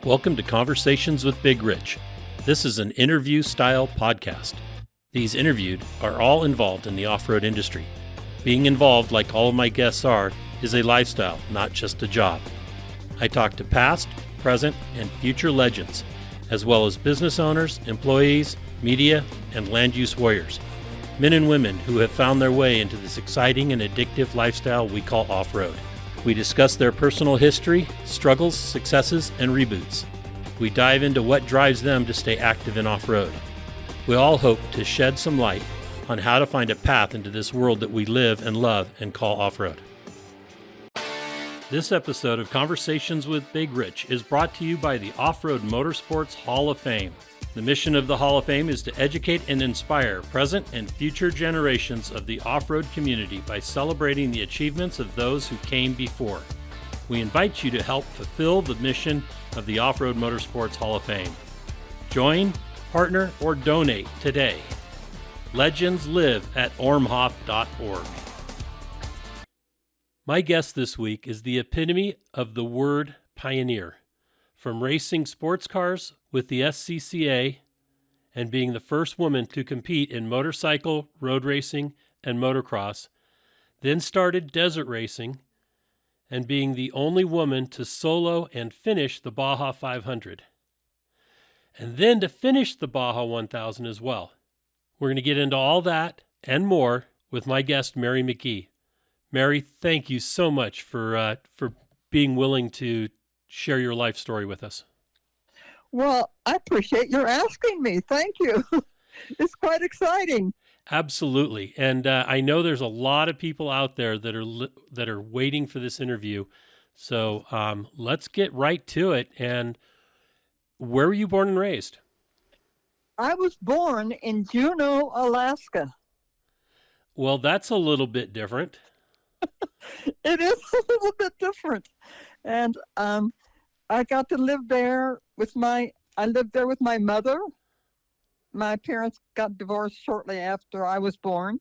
Welcome to Conversations with Big Rich. This is an interview-style podcast. These interviewed are all involved in the off-road industry. Being involved, like all of my guests are, is a lifestyle, not just a job. I talk to past, present, and future legends, as well as business owners, employees, media, and land use warriors. Men and women who have found their way into this exciting and addictive lifestyle we call off-road. We discuss their personal history, struggles, successes, and reboots. We dive into what drives them to stay active in off-road. We all hope to shed some light on how to find a path into this world that we live and love and call off-road. This episode of Conversations with Big Rich is brought to you by the Off-Road Motorsports Hall of Fame. The mission of the Hall of Fame is to educate and inspire present and future generations of the off-road community by celebrating the achievements of those who came before. We invite you to help fulfill the mission of the Off-Road Motorsports Hall of Fame. Join, partner, or donate today. Legends live at ormhoff.org. My guest this week is the epitome of the word pioneer. From racing sports cars with the SCCA and being the first woman to compete in motorcycle, road racing, and motocross, then started desert racing and being the only woman to solo and finish the Baja 500. And then to finish the Baja 1000 as well. We're going to get into all that and more with my guest, Mary McGee. Mary, thank you so much for being willing to share your life story with us. Well, I appreciate your asking me. Thank you. It's quite exciting. Absolutely. And I know there's a lot of people out there that are waiting for this interview. So let's get right to it. And where were you born and raised? I was born in Juneau, Alaska. Well, that's a little bit different. It is a little bit different. And I got to live there I lived there with my mother. My parents got divorced shortly after I was born.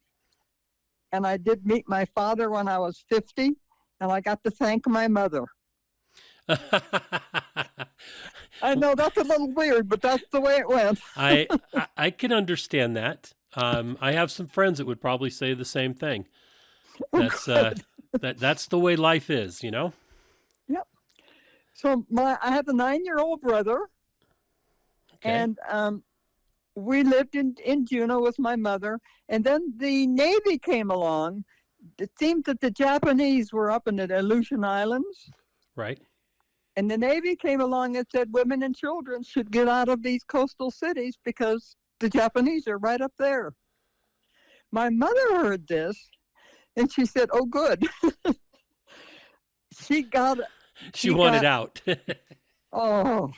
And I did meet my father when I was 50, and I got to thank my mother. I know that's a little weird, but that's the way it went. I can understand that. I have some friends that would probably say the same thing. That's that's the way life is, you know? Yep. So I have a 9-year-old brother. Okay. And we lived in Juneau with my mother. And then the Navy came along. It seemed that the Japanese were up in the Aleutian Islands. Right. And the Navy came along and said women and children should get out of these coastal cities because the Japanese are right up there. My mother heard this, and she said, "Oh, good." She wanted out. Oh,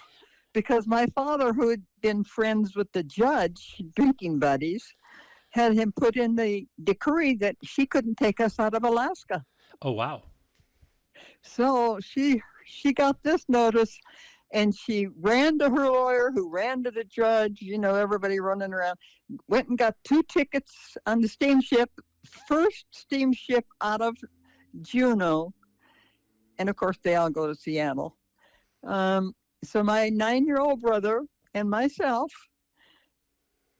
because my father, who had been friends with the judge, drinking buddies, had him put in the decree that she couldn't take us out of Alaska. Oh, wow. So she got this notice, and she ran to her lawyer, who ran to the judge, everybody running around, went and got 2 tickets on the steamship, first steamship out of Juneau. And of course, they all go to Seattle. So my 9-year-old brother and myself,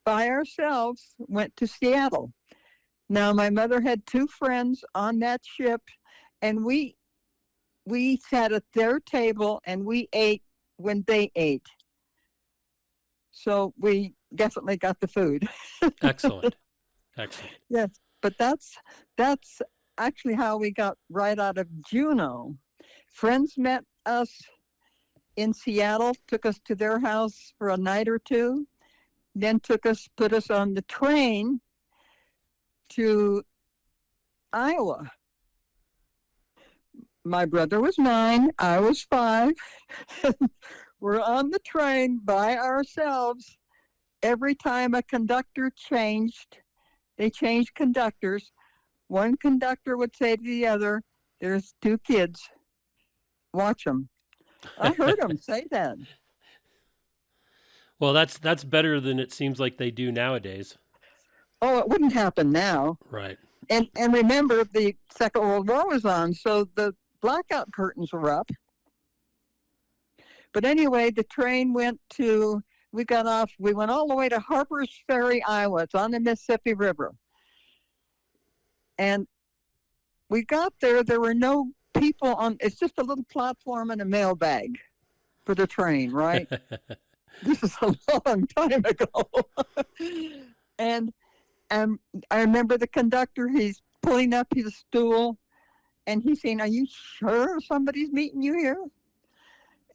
by ourselves, went to Seattle. Now, my mother had 2 friends on that ship, and we sat at their table and we ate when they ate. So we definitely got the food. Excellent. Yes, but that's actually how we got right out of Juneau. Friends met us in Seattle, took us to their house for a night or 2, then put us on the train to Iowa. My brother was 9, I was 5. We're on the train by ourselves. Every time a conductor changed, they changed conductors. One conductor would say to the other, "There's 2 kids. Watch them." I heard them say that. Well, that's better than it seems like they do nowadays. Oh, it wouldn't happen now. Right. And remember, the Second World War was on, so the blackout curtains were up. But anyway, the train we got off, we went all the way to Harper's Ferry, Iowa. It's on the Mississippi River. And we got there were no people on, it's just a little platform and a mailbag for the train, right? This is a long time ago. And I remember the conductor, he's pulling up his stool, and he's saying, "Are you sure somebody's meeting you here?"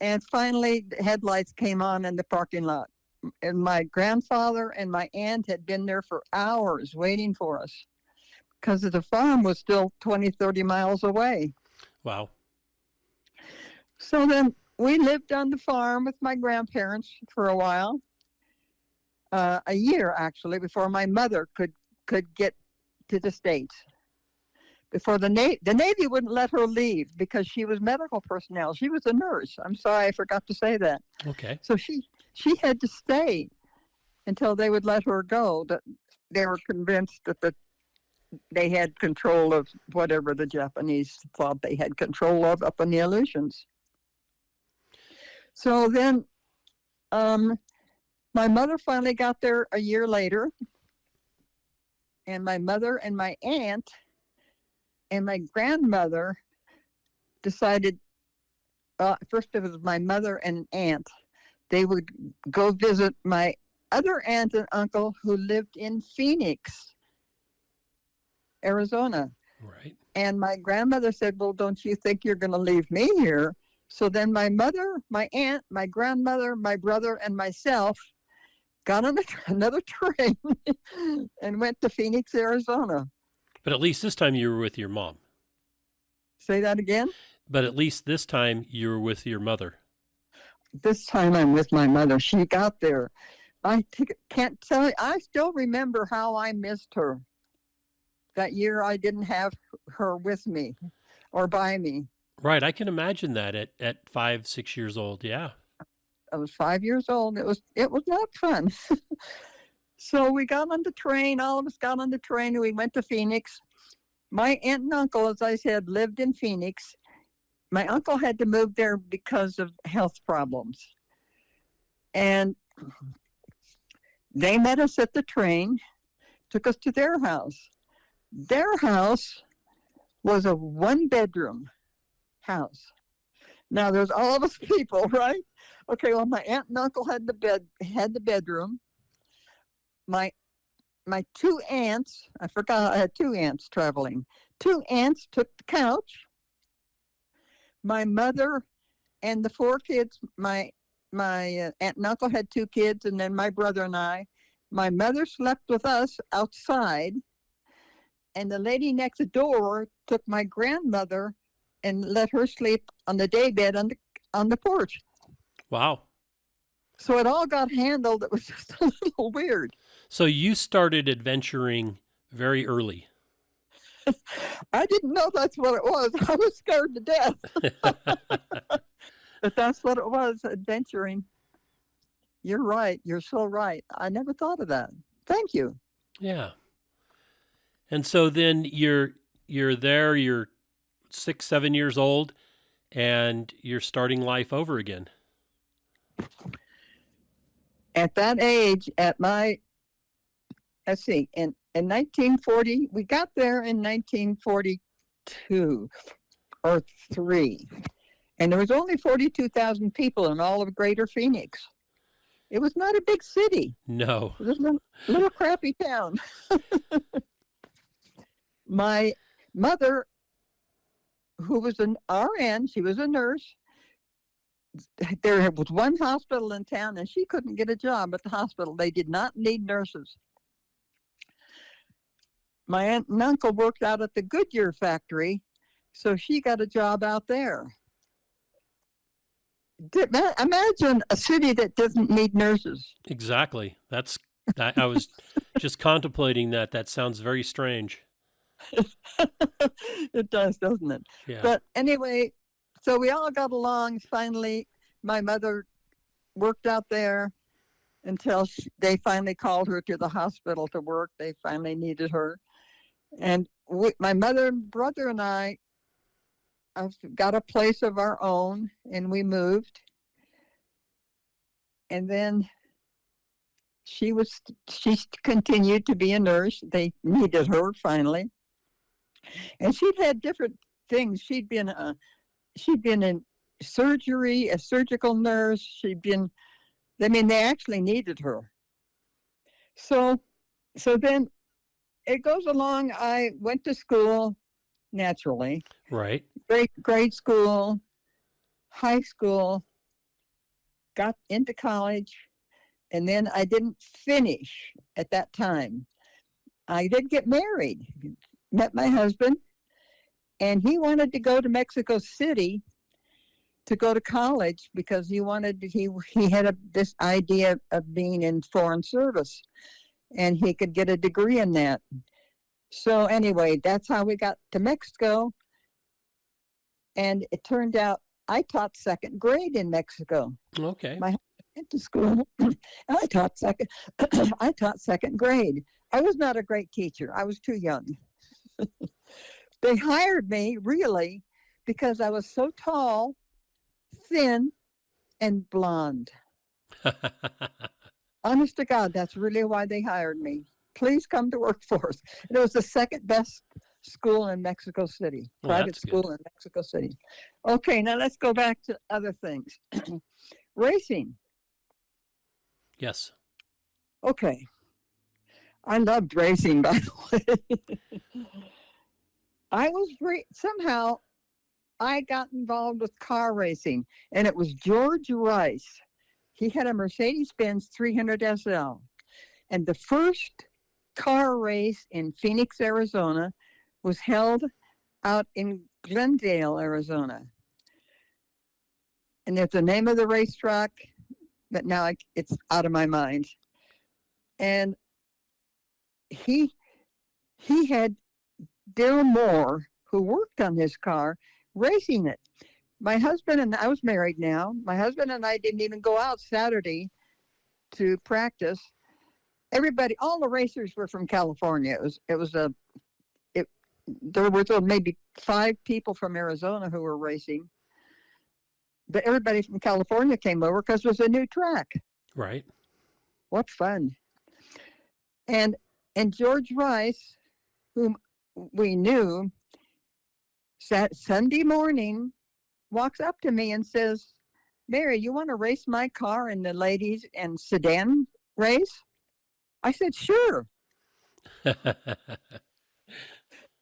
And finally, the headlights came on in the parking lot. And my grandfather and my aunt had been there for hours waiting for us because the farm was still 20, 30 miles away. Wow. So then we lived on the farm with my grandparents for a while, a year actually, before my mother could get to the States. Before the Navy wouldn't let her leave because she was medical personnel. She was a nurse. I'm sorry, I forgot to say that. Okay. So she had to stay until they would let her go. That they were convinced that they had control of whatever the Japanese thought they had control of up in the Aleutians. So then my mother finally got there a year later, and my mother and my aunt and my grandmother decided, first it was my mother and aunt. They would go visit my other aunt and uncle who lived in Phoenix, Arizona. Right. And my grandmother said, "Well, don't you think you're going to leave me here?" So then my mother, my aunt, my grandmother, my brother, and myself got on another train and went to Phoenix, Arizona. But at least this time you were with your mom. Say that again? But at least this time you were with your mother. This time I'm with my mother. She got there. I can't tell you. I still remember how I missed her. That year I didn't have her with me or by me. Right. I can imagine that at 5, 6 years old. Yeah. I was 5 years old. It was not fun. So we got on the train. All of us got on the train and we went to Phoenix. My aunt and uncle, as I said, lived in Phoenix. My uncle had to move there because of health problems. And they met us at the train, took us to their house. Their house was a one-bedroom house. Now there's all of us people, right? Okay, well, my aunt and uncle had the bedroom. My two aunts, I forgot I had two aunts traveling. Two aunts took the couch. My mother and the 4 kids, my aunt and uncle had 2 kids, and then my brother and I. My mother slept with us outside, and the lady next door took my grandmother and let her sleep on the daybed on the porch. Wow. So it all got handled. It was just a little weird. So you started adventuring very early. I didn't know that's what it was. I was scared to death. But that's what it was, adventuring. You're right. You're so right. I never thought of that. Thank you. Yeah. And so then you're there, you're 6, 7 years old, and you're starting life over again. At that age, let's see, in 1940, we got there in 1942 or 3, and there was only 42,000 people in all of Greater Phoenix. It was not a big city. No. It was a little crappy town. My mother, who was an RN, she was a nurse. There was one hospital in town, and she couldn't get a job at the hospital. They did not need nurses. My aunt and uncle worked out at the Goodyear factory, so she got a job out there. Imagine a city that doesn't need nurses. Exactly. I was just contemplating that. That sounds very strange. It does, doesn't it? Yeah. But anyway, so we all got along. Finally, my mother worked out there until they finally called her to the hospital to work. They finally needed her. And my mother and brother and I got a place of our own, and we moved. And then she continued to be a nurse. They needed her finally. And she'd had different things. She'd been in surgery, a surgical nurse. They actually needed her. So then it goes along. I went to school naturally. Right. Grade school, high school, got into college, and then I didn't finish at that time. I did get married, met my husband, and he wanted to go to Mexico City to go to college because he had this idea of being in foreign service, and he could get a degree in that. So anyway, that's how we got to Mexico. And it turned out I taught second grade in Mexico. Okay. My husband went to school, and I taught second grade. I was not a great teacher. I was too young. They hired me really because I was so tall, thin, and blonde. Honest to God, that's really why they hired me. Please come to work for us. And it was the second best school in Mexico City, private school in Mexico City. Okay, now let's go back to other things. Racing. Yes. Okay. I loved racing, by the way. Somehow I got involved with car racing, and it was George Rice. He had a Mercedes-Benz 300 SL, and the first car race in Phoenix, Arizona was held out in Glendale, Arizona. And there's the name of the racetrack, but now it's out of my mind. And he had Dale Moore, who worked on his car, racing it. My husband and I was married now. My husband and I didn't even go out Saturday to practice. All the racers were from California. There were maybe 5 people from Arizona who were racing, but everybody from California came over because it was a new track. Right. What fun! And George Rice, whom we knew, Sunday morning walks up to me and says, "Mary, you want to race my car in the ladies and sedan race?" I said, "Sure."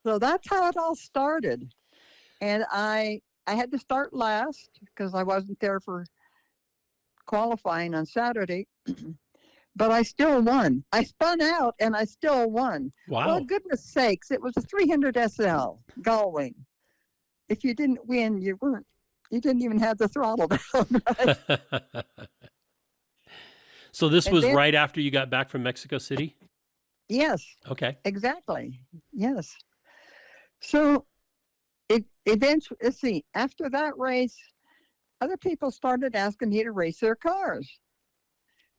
So that's how it all started. And I had to start last because I wasn't there for qualifying on Saturday. But I still won. I spun out and I still won. Wow. Well, goodness sakes, it was a 300 SL Gullwing. If you didn't win, you didn't even have the throttle down. Right? So this was right after you got back from Mexico City? Yes. Okay. Exactly. Yes. So eventually, let's see, after that race, other people started asking me to race their cars.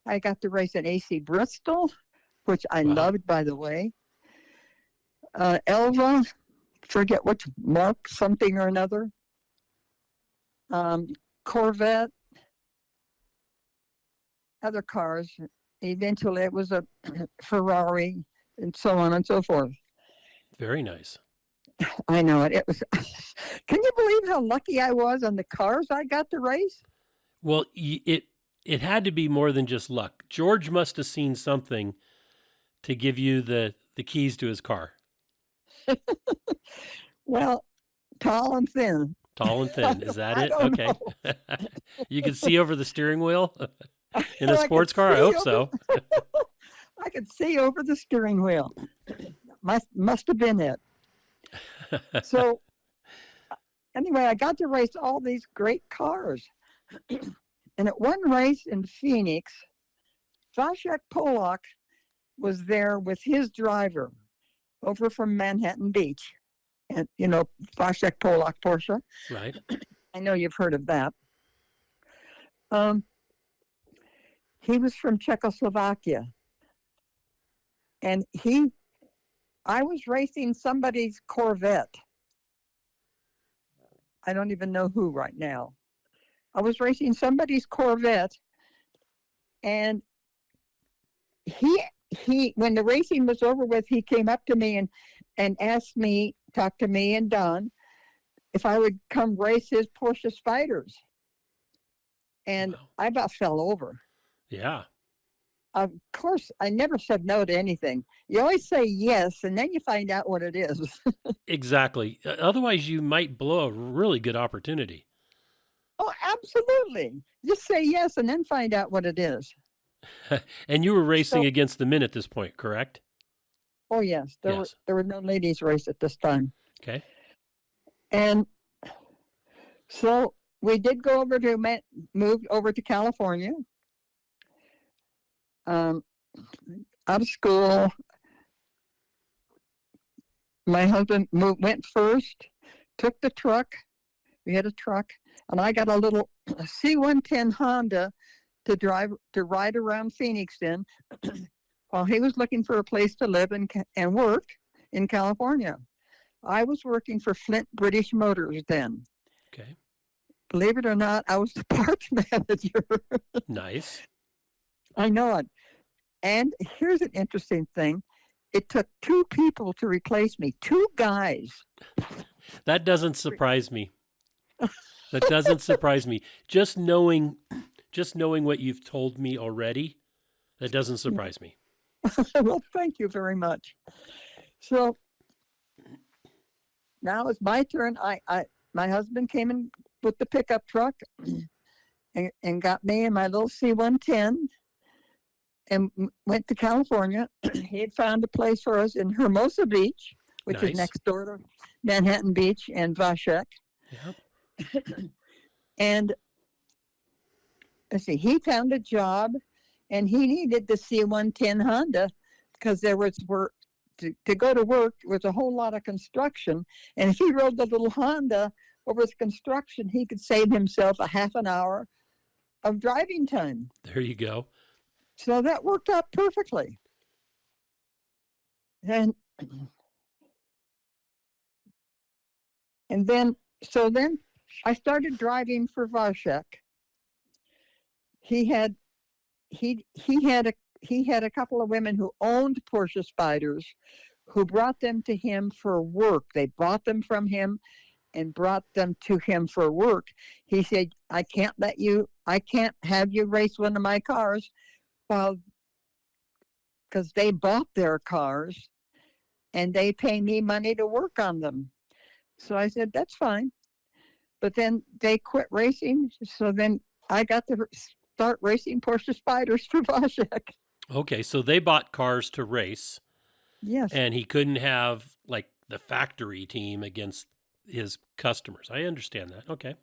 I got to race at AC Bristol, which I loved, by the way. Elva, forget which mark, something or another. Corvette, other cars. Eventually, it was a Ferrari, and so on and so forth. Very nice. I know it. It was. Can you believe how lucky I was on the cars I got to race? Well, it had to be more than just luck. George must have seen something to give you the keys to his car. Well, tall and thin. Tall and thin. Is that it? Okay. You could see over the steering wheel in a sports car? I hope so. I could see over the steering wheel. Must have been it. So anyway, I got to race all these great cars. And at one race in Phoenix, Vashak Polak was there with his driver over from Manhattan Beach. And, Vashak Polak Porsche. Right. I know you've heard of that. He was from Czechoslovakia. And I was racing somebody's Corvette. I don't even know who right now. I was racing somebody's Corvette, And he when the racing was over with, he came up to me and asked me, talked to me and Don, if I would come race his Porsche Spyders. And Wow. I about fell over. Yeah. Of course, I never said no to anything. You always say yes, and then you find out what it is. Exactly. Otherwise, you might blow a really good opportunity. Oh, absolutely. Just say yes and then find out what it is. And you were racing So, against the men at this point, correct? oh yes, Yes. there were no ladies race at this time. Okay. And so we did go over to moved over to California. Out of school, my husband went first, took the truck. We had a truck, and I got a little C-110 Honda to ride around Phoenix in, while he was looking for a place to live and work in California. I was working for Flint British Motors then. Okay. Believe it or not, I was the parts manager. Nice. I know it. And here's an interesting thing. It took 2 people to replace me, 2 guys. That doesn't surprise me. That doesn't surprise me. Just knowing what you've told me already, that doesn't surprise me. Well, thank you very much. So now it's my turn. My husband came in with the pickup truck and got me in my little C-110 and went to California. He had found a place for us in Hermosa Beach, which Nice. is next door to Manhattan Beach and Vashak. Yeah. And let's see, he found a job and he needed the C-110 Honda because there was work to go to work. Was a whole lot of construction. And if he rode the little Honda over the construction, he could save himself a half an hour of driving time. There you go. So that worked out perfectly. And then I started driving for Vashak. He had a couple of women who owned Porsche Spyders, who brought them to him for work. They bought them from him and brought them to him for work. He said, I can't have you race one of my cars because they bought their cars and they pay me money to work on them. So I said, that's fine. But then they quit racing. So then I got to start racing Porsche Spyders for Vashak. Okay, so they bought cars to race. Yes. And he couldn't have like the factory team against his customers. I understand that. Okay.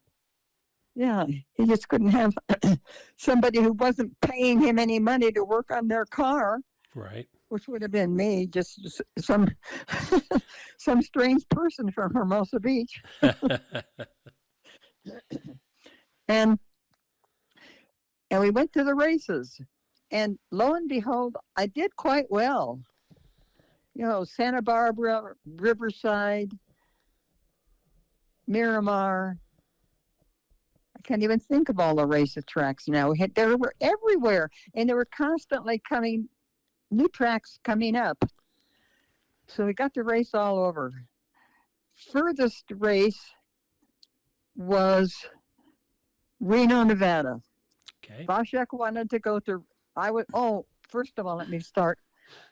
Yeah, he just couldn't have somebody who wasn't paying him any money to work on their car. Right. Which would have been me, just some strange person from Hermosa Beach. And we went to the races, and lo and behold, I did quite well. Santa Barbara, Riverside, Miramar. I can't even think of all the race tracks now. They were everywhere, and there were constantly new tracks coming up. So we got to race all over. Furthest race was Reno, Nevada. Okay. Vashak wanted to go to, first of all, let me start.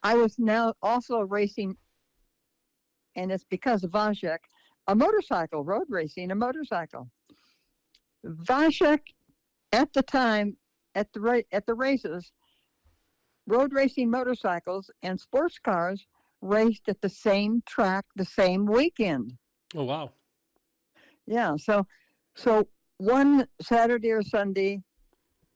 I was now also racing, and it's because of Vashak, road racing, a motorcycle. Vashak, at the time, at the races, road racing motorcycles and sports cars raced at the same track the same weekend. Oh, wow. Yeah, so one Saturday or Sunday,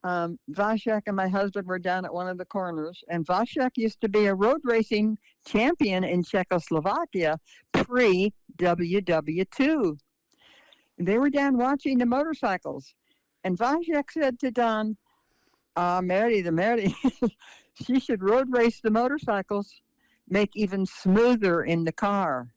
Vashak and my husband were down at one of the corners, and Vashak used to be a road racing champion in Czechoslovakia pre-WW2. They were down watching the motorcycles, and Vashak said to Don, Mary, she should road race the motorcycles, make even smoother in the car.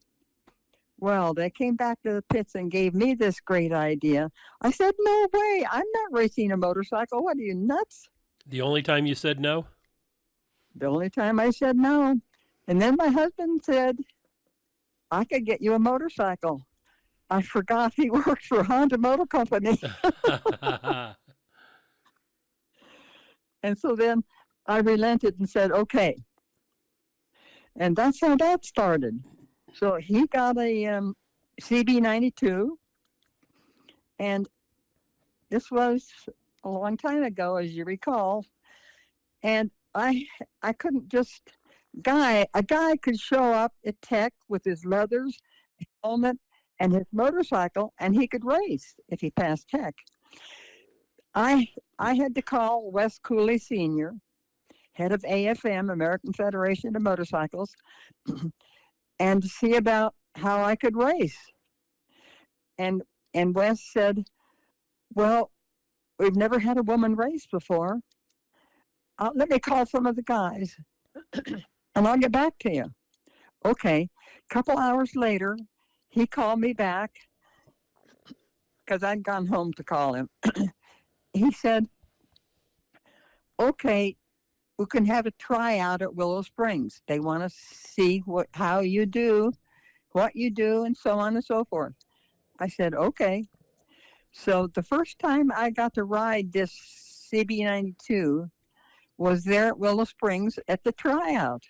Well, they came back to the pits and gave me this great idea. I said, no way, I'm not racing a motorcycle. What are you, nuts? The only time you said no? The only time I said no. And then my husband said, I could get you a motorcycle. I forgot he worked for Honda Motor Company. And so then I relented and said, okay. And that's how that started. So he got a CB92. And this was a long time ago, as you recall. And I couldn't just, a guy could show up at Tech with his leathers, helmet, and his motorcycle, and he could race if he passed Tech. I had to call Wes Cooley Sr., head of AFM, American Federation of Motorcycles, and see about how I could race. And Wes said, well, we've never had a woman race before. Let me call some of the guys, and I'll get back to you. Okay. A couple hours later, he called me back because I'd gone home to call him. He said, okay, we can have a tryout at Willow Springs. They want to see how you do, what you do, and so on and so forth. I said, okay. So the first time I got to ride this CB92 was there at Willow Springs at the tryout.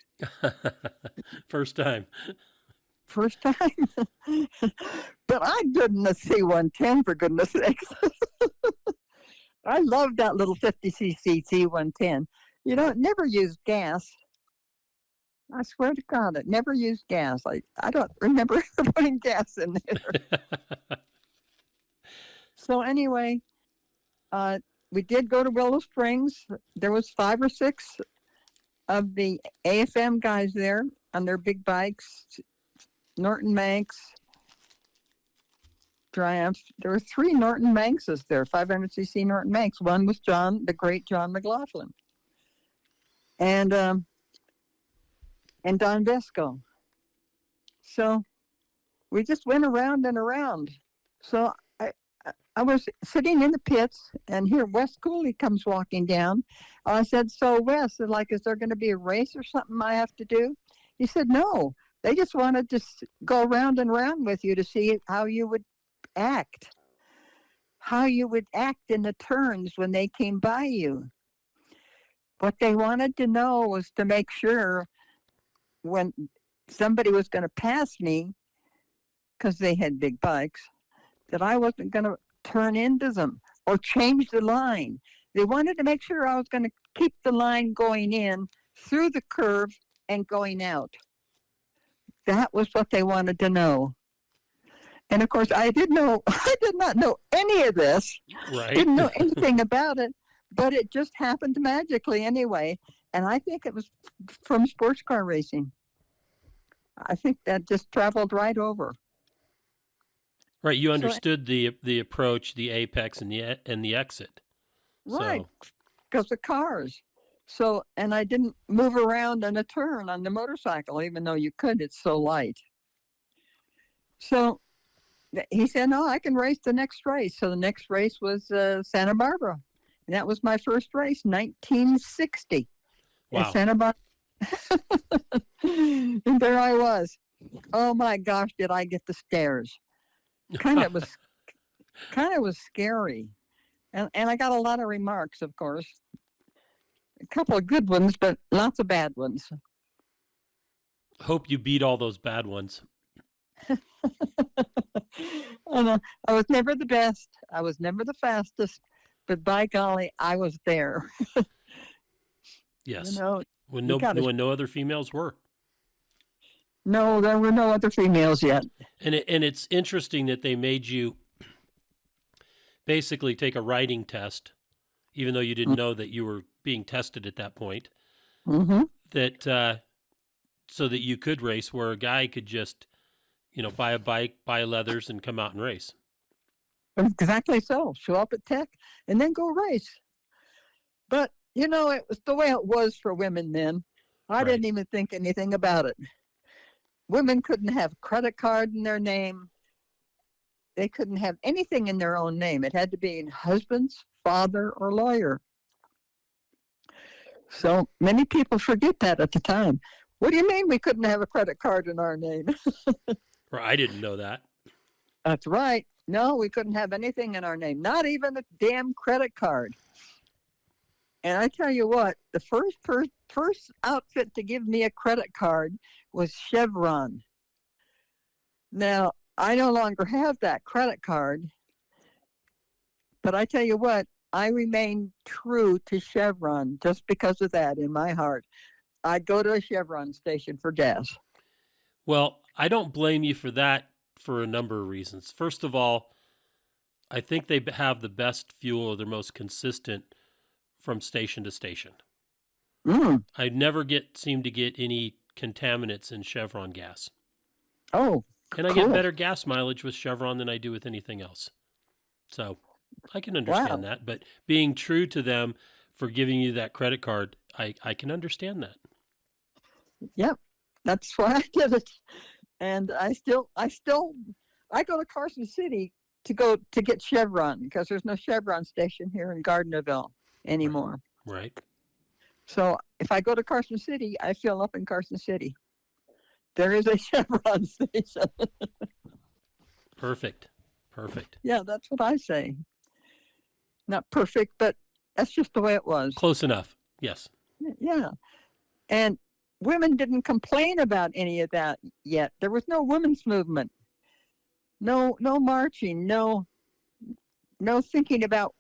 First time. First time. But I didn't C110, for goodness sakes. I loved that little 50cc C110. You know, it never used gas. I swear to God, it never used gas. I don't remember putting gas in there. So anyway, we did go to Willow Springs. There was 5 or 6 of the AFM guys there on their big bikes, Norton Manx, Triumphs. There were 3 Norton Manxes there, 500cc Norton Manx. One was the great John McLaughlin, and Don Vesco. So we just went around and around. So I was sitting in the pits, and here Wes Cooley comes walking down. I said, so Wes, is there going to be a race or something I have to do? He said, no, they just wanted to go round and round with you to see how you would act in the turns when they came by you. What they wanted to know was to make sure when somebody was going to pass me, because they had big bikes, that I wasn't going to turn into them or change the line. They wanted to make sure I was going to keep the line going in through the curve and going out. That was what they wanted to know. And of course, I did not know any of this. Right. Didn't know anything about it, but it just happened magically anyway. And I think it was from sports car racing. I think that just traveled right over. Right, you understood the approach, the apex, and the exit. Right, because the cars. So, and I didn't move around in a turn on the motorcycle, even though you could. It's so light. So he said, no, I can race the next race. So the next race was Santa Barbara. And that was my first race, 1960. Wow. In Santa Barbara. And there I was. Oh my gosh, did I get the stares. Kind of was scary. And I got a lot of remarks, of course. A couple of good ones, but lots of bad ones. Hope you beat all those bad ones. I was never the best. I was never the fastest, but by golly, I was there. Yes. You know, when no other females were. No, there were no other females yet. And it's interesting that they made you basically take a writing test, even though you didn't know that you were being tested at that point. Mm-hmm. That so that you could race, where a guy could just, buy a bike, buy leathers, and come out and race. Exactly so. Show up at Tech and then go race. But it was the way it was for women then. I didn't even think anything about it. Women couldn't have a credit card in their name. They couldn't have anything in their own name. It had to be husband's, father, or lawyer. So many people forget that at the time. What do you mean we couldn't have a credit card in our name? Or I didn't know that. That's right. No, we couldn't have anything in our name, not even a damn credit card. And I tell you what, the first outfit to give me a credit card was Chevron. Now, I no longer have that credit card, but I tell you what, I remain true to Chevron just because of that in my heart. I'd go to a Chevron station for gas. Well, I don't blame you for that for a number of reasons. First of all, I think they have the best fuel, or they're most consistent from station to station. Mm. I never seem to get any contaminants in Chevron gas. Oh, and I cool. get better gas mileage with Chevron than I do with anything else. So I can understand that. But being true to them for giving you that credit card, I can understand that. Yep, that's why I did it. And I go to Carson City to get Chevron because there's no Chevron station here in Gardnerville anymore. Right. So if I go to Carson City, I fill up in Carson City. There is a Chevron station. Perfect. Yeah, that's what I say. Not perfect, but that's just the way it was. Close enough. Yes. Yeah. And women didn't complain about any of that yet. There was no women's movement. No marching, no thinking about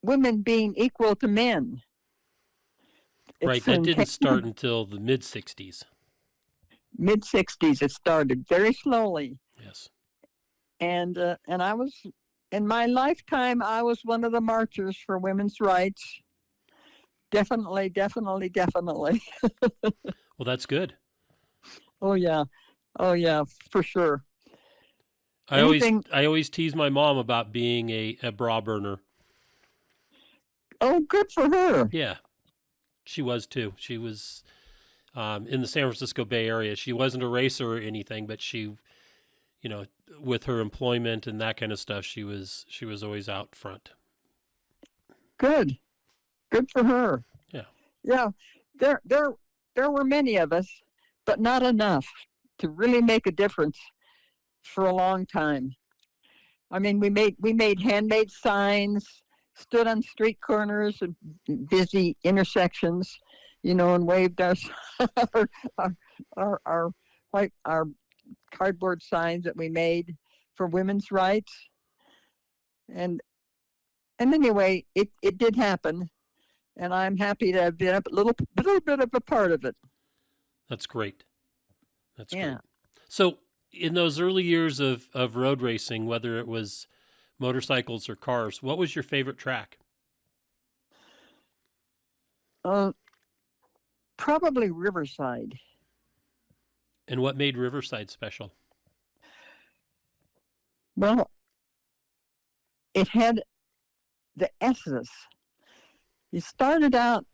women being equal to men. Right, that didn't start until the mid-'60s. Mid-'60s it started, very slowly. Yes. And I was, in my lifetime, I was one of the marchers for women's rights. Definitely. Well, that's good. Oh yeah, for sure. I always tease my mom about being a bra burner. Oh, good for her. Yeah, she was too. She was in the San Francisco Bay Area. She wasn't a racer or anything, but she, with her employment and that kind of stuff, she was always out front. Good for her. Yeah. There were many of us, but not enough to really make a difference for a long time. I mean, we made handmade signs, stood on street corners and busy intersections, and waved our cardboard signs that we made for women's rights. And anyway, it did happen, and I'm happy to have been a little bit of a part of it. That's great. That's yeah. Great. So in those early years of road racing, whether it was motorcycles or cars, what was your favorite track? Probably Riverside. And what made Riverside special? Well, it had the S's. You started out,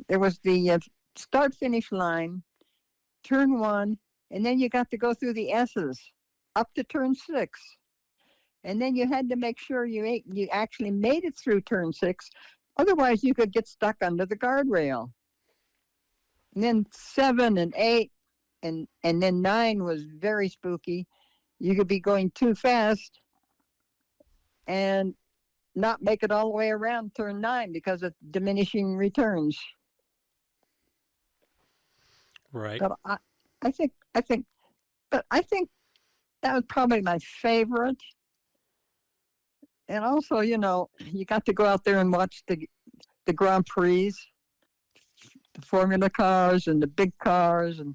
there was the start-finish line, turn 1, and then you got to go through the S's up to turn 6. And then you had to make sure you actually made it through turn 6. Otherwise, you could get stuck under the guardrail. And then 7 and 8 and then 9 was very spooky. You could be going too fast and not make it all the way around turn 9 because of diminishing returns. Right. But I think that was probably my favorite. And also, you got to go out there and watch the Grand Prix, the Formula cars and the big cars, and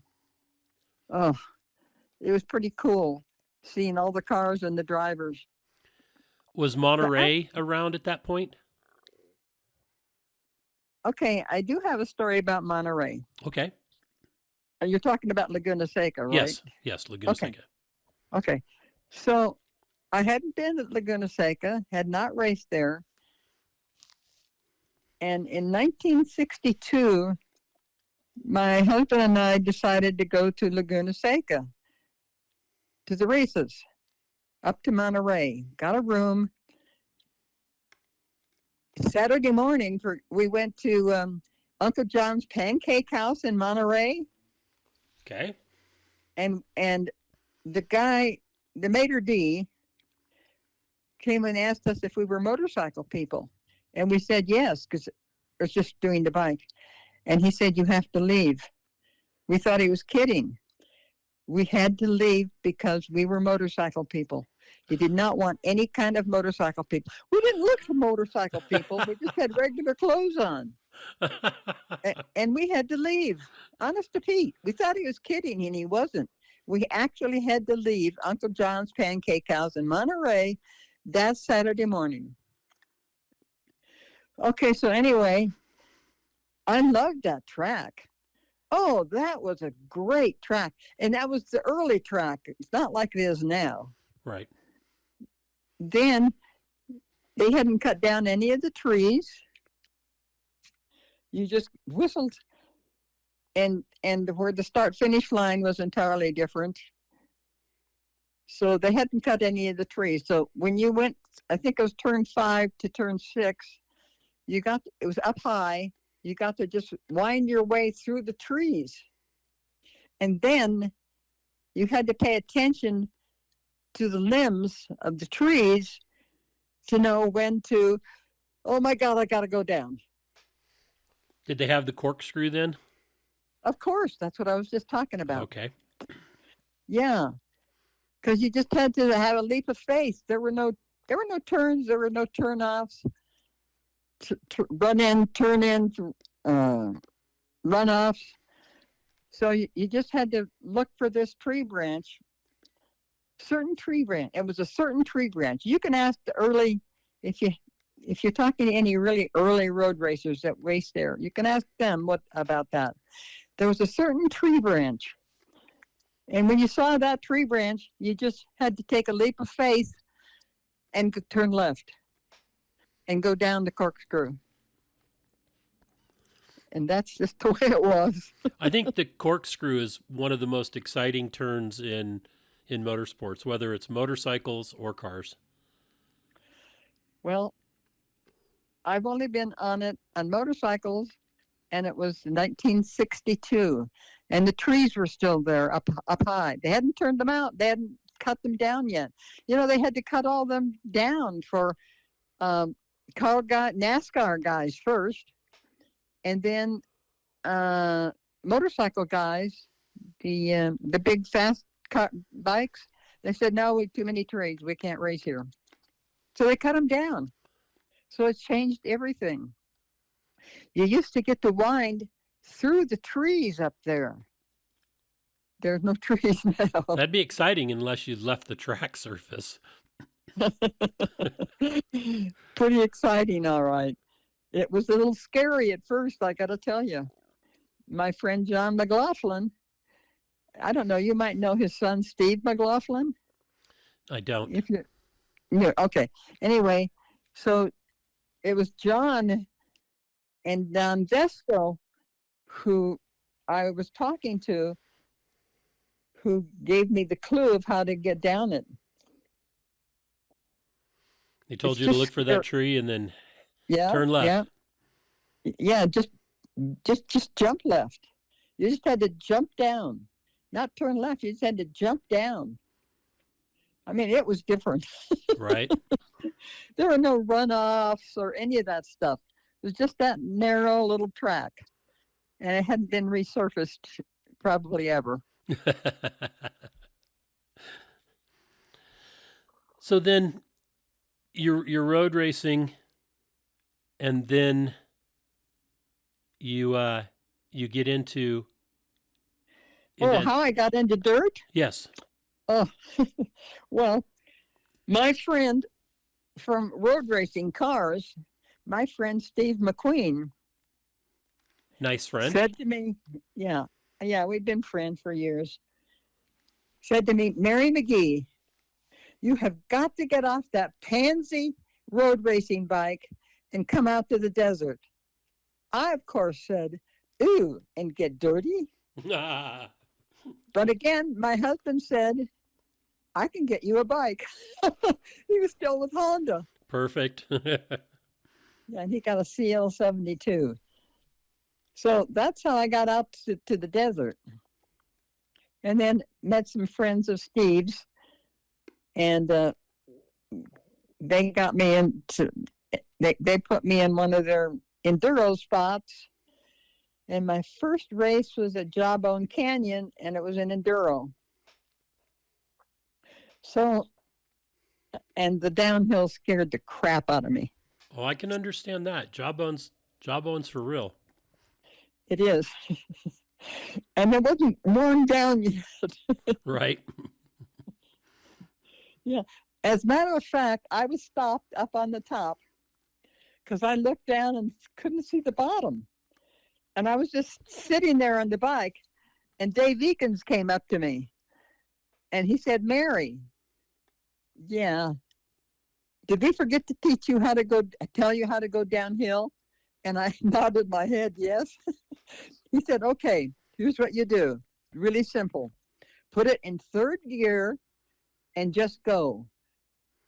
it was pretty cool seeing all the cars and the drivers. Was Monterey around at that point? Okay, I do have a story about Monterey. Okay. You're talking about Laguna Seca, right? Yes, Laguna Seca. Okay, so I hadn't been at Laguna Seca, had not raced there. And in 1962, my husband and I decided to go to Laguna Seca, to the races, up to Monterey. Got a room. Saturday morning, we went to Uncle John's Pancake House in Monterey. Okay. And the guy, the maitre d', came and asked us if we were motorcycle people. And we said yes, because it was just doing the bike. And he said, you have to leave. We thought he was kidding. We had to leave because we were motorcycle people. He did not want any kind of motorcycle people. We didn't look for motorcycle people. We just had regular clothes on. And we had to leave. Honest to Pete. We thought he was kidding, and he wasn't. We actually had to leave Uncle John's Pancake House in Monterey that Saturday morning. Okay, so anyway, I loved that track. Oh, that was a great track. And that was the early track. It's not like it is now. Right. Then they hadn't cut down any of the trees. You just whistled, and where the start-finish line was entirely different. So they hadn't cut any of the trees. So when you went, I think it was turn 5 to turn 6, it was up high. You got to just wind your way through the trees. And then you had to pay attention to the limbs of the trees to know when to, oh my God, I got to go down. Did they have the corkscrew then? Of course. That's what I was just talking about. Okay. Yeah. Because you just had to have a leap of faith. There were no turns. There were no turn-offs. Run in, turn in, run-offs. So you just had to look for this tree branch. It was a certain tree branch. You can ask the early, if you're talking to any really early road racers that race there, you can ask them what about that. There was a certain tree branch. And when you saw that tree branch, you just had to take a leap of faith and turn left and go down the corkscrew. And that's just the way it was. I think the corkscrew is one of the most exciting turns in motorsports, whether it's motorcycles or cars. Well, I've only been on it on motorcycles, and it was 1962, and the trees were still there up high. They hadn't turned them out. They hadn't cut them down yet. You know, they had to cut all them down for NASCAR guys first, and then motorcycle guys, the big fast bikes. They said, no, we have too many trees. We can't race here. So they cut them down. So it changed everything. You used to get to wind through the trees up there. There's no trees now. That'd be exciting unless you left the track surface. Pretty exciting, all right. It was a little scary at first, I got to tell you. My friend John McLaughlin, I don't know, you might know his son, Steve McLaughlin. I don't. Okay. Anyway, so it was John and Don Vesco who I was talking to, who gave me the clue of how to get down it. They told you to look for that tree and then turn left. Yeah, just jump left. You just had to jump down, not turn left. You just had to jump down. I mean, it was different. Right. There were no runoffs or any of that stuff. It was just that narrow little track, and it hadn't been resurfaced probably ever. So then you're road racing, and then you get into how I got into dirt? Yes. Oh, well, my friend from road racing cars, my friend Steve McQueen. Nice friend. Said to me, yeah, we've been friends for years. Said to me, Mary McGee, you have got to get off that pansy road racing bike and come out to the desert. I, of course, said, ooh, and get dirty? But again, my husband said, I can get you a bike. He was still with Honda. Perfect. Yeah, and he got a CL72. So that's how I got out to the desert. And then met some friends of Steve's, and they got me into, they put me in one of their enduro spots. And my first race was at Jawbone Canyon, and it was an enduro. So, and the downhill scared the crap out of me. Oh, I can understand that. Jawbone's for real. It is. And it wasn't worn down yet. Right. Yeah. As a matter of fact, I was stopped up on the top because I looked down and couldn't see the bottom. And I was just sitting there on the bike, and Dave Eakins came up to me, and he said, "Mary, yeah, did we forget to tell you how to go downhill?" And I nodded my head, yes. He said, "Okay, here's what you do. Really simple. Put it in third gear and just go.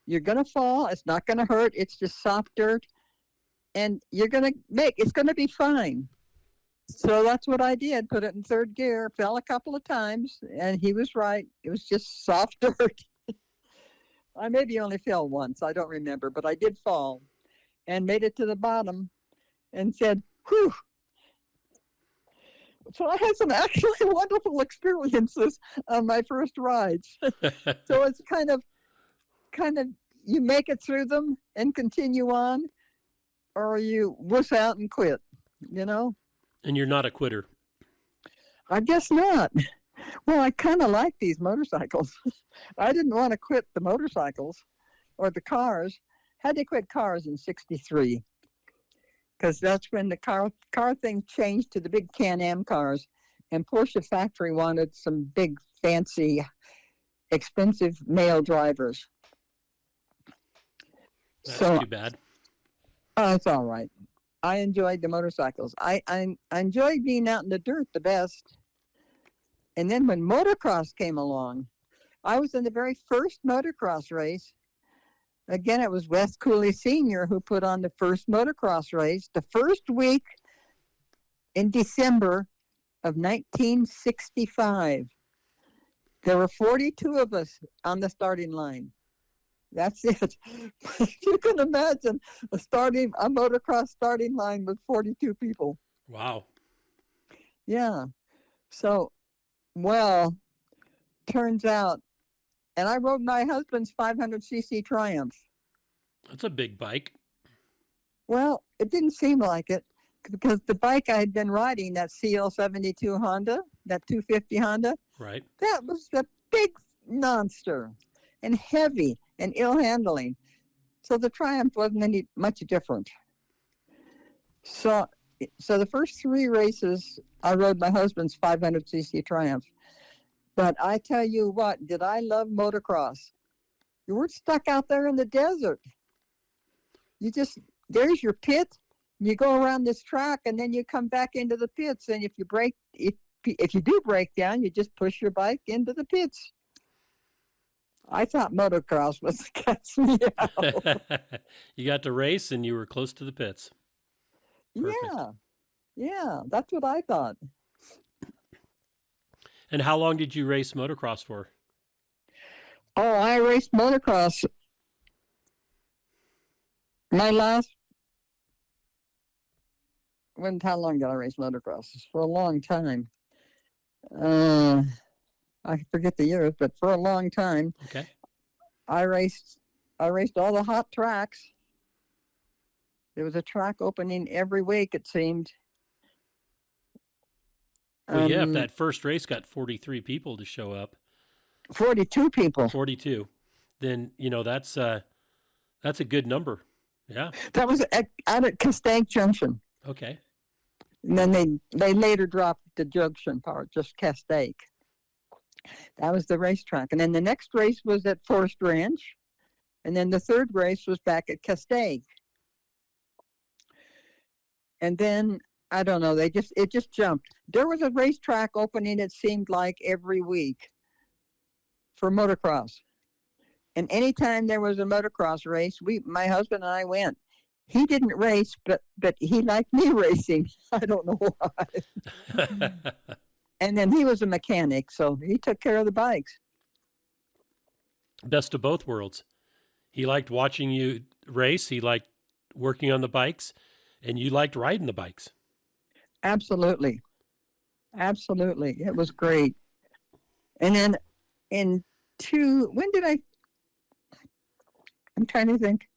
You're going to fall. It's not going to hurt. It's just soft dirt. And it's going to be fine." So that's what I did. Put it in third gear, fell a couple of times, and he was right. It was just soft dirt. I maybe only fell once. I don't remember, but I did fall and made it to the bottom and said, "Whew." So I had some actually wonderful experiences on my first rides. So it's kind of you make it through them and continue on, or you wuss out and quit, you know? And you're not a quitter. I guess not. Well, I kind of like these motorcycles. I didn't want to quit the motorcycles or the cars. Had to quit cars in '63 because that's when the car thing changed to the big Can-Am cars, and Porsche factory wanted some big, fancy, expensive male drivers. That's too bad. Oh, it's all right. I enjoyed the motorcycles. I enjoyed being out in the dirt the best. And then when motocross came along, I was in the very first motocross race. Again, it was Wes Cooley Sr. who put on the first motocross race the first week in December of 1965. There were 42 of us on the starting line. That's it. You can imagine a motocross starting line with 42 people. Wow. Yeah. So, well, turns out, and I rode my husband's 500cc Triumph. That's a big bike. Well, it didn't seem like it because the bike I had been riding, that CL72 Honda, that 250 Honda, right? That was a big monster and heavy and ill handling. So the Triumph wasn't much different. So the first three races, I rode my husband's 500cc Triumph. But I tell you what, did I love motocross. You weren't stuck out there in the desert. There's your pit. You go around this track, and then you come back into the pits. And if you do break down, you just push your bike into the pits. I thought motocross was the cat's meow. You got to race, and you were close to the pits. Perfect. Yeah, that's what I thought. And how long did you race motocross for? Oh, I raced motocross. How long did I race motocross? For a long time. I forget the years, but for a long time. Okay. I raced all the hot tracks. There was a track opening every week, it seemed. Well, yeah, if that first race got 43 people to show up. 42 people. 42. Then, that's a good number. Yeah. That was out at Castaic Junction. Okay. And then they later dropped the junction part, just Castaic. That was the racetrack. And then the next race was at Forest Ranch. And then the third race was back at Castaic. And then, I don't know, it just jumped. There was a racetrack opening, it seemed like, every week for motocross. And anytime there was a motocross race, my husband and I went. he didn't race, but he liked me racing. I don't know why. And then he was a mechanic, so he took care of the bikes. Best of both worlds. He liked watching you race. He liked working on the bikes, and you liked riding the bikes. Absolutely. Absolutely. It was great. And then I'm trying to think.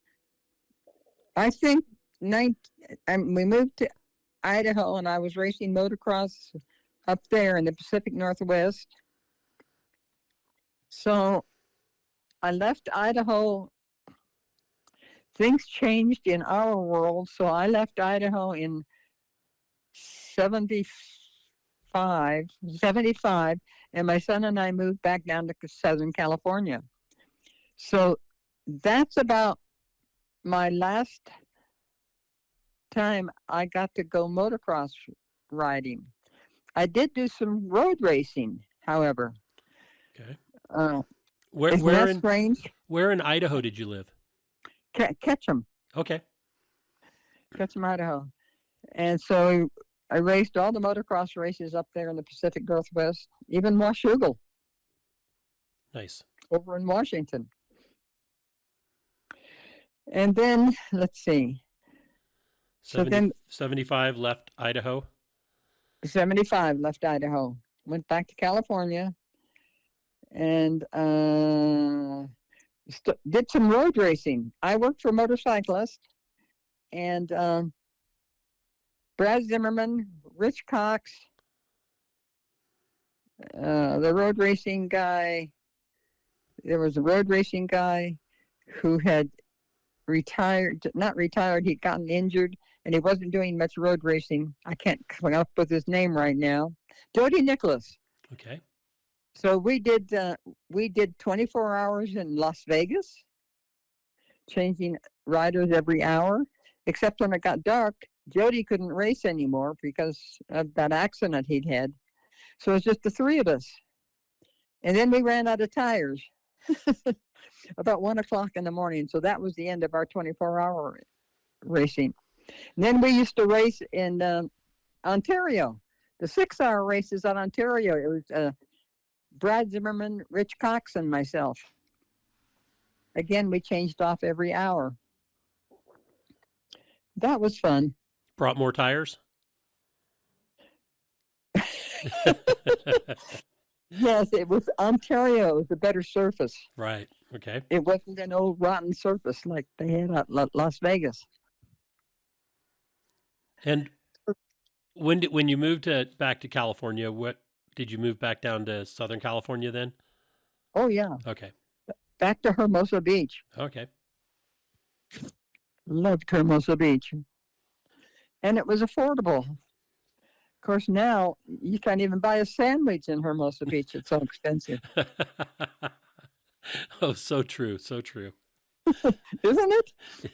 I think we moved to Idaho, and I was racing motocross up there in the Pacific Northwest. So I left Idaho. Things changed in our world, so I left Idaho in 75, and my son and I moved back down to Southern California. So that's about my last time I got to go motocross riding. I did do some road racing, however. Okay. Where in Idaho did you live? Ketchum. Okay. Ketchum, Idaho. And so I raced all the motocross races up there in the Pacific Northwest, even Washougal. Nice. Over in Washington. And then, let's see. 75 left Idaho? 75 left Idaho. Went back to California and did some road racing. I worked for Motorcyclist, and Brad Zimmerman, Rich Cox, the road racing guy. There was a road racing guy who had not retired, he'd gotten injured, and he wasn't doing much road racing. I can't come up with his name right now. Jody Nicholas. Okay. So we did 24 hours in Las Vegas, changing riders every hour, except when it got dark, Jody couldn't race anymore because of that accident he'd had. So it was just the three of us. And then we ran out of tires about 1 o'clock in the morning. So that was the end of our 24-hour racing. And then we used to race in Ontario, the 6-hour races on Ontario. It was Brad Zimmerman, Rich Cox, and myself. Again, we changed off every hour. That was fun. Brought more tires? Yes, it was Ontario. It was a better surface. Right. Okay. It wasn't an old rotten surface like they had at Las Vegas. And when you moved back to California, what did you move back down to Southern California then? Oh yeah. Okay. Back to Hermosa Beach. Okay. Loved Hermosa Beach. And it was affordable. Of course, now you can't even buy a sandwich in Hermosa Beach. It's so expensive. Oh, so true. So true. Isn't it?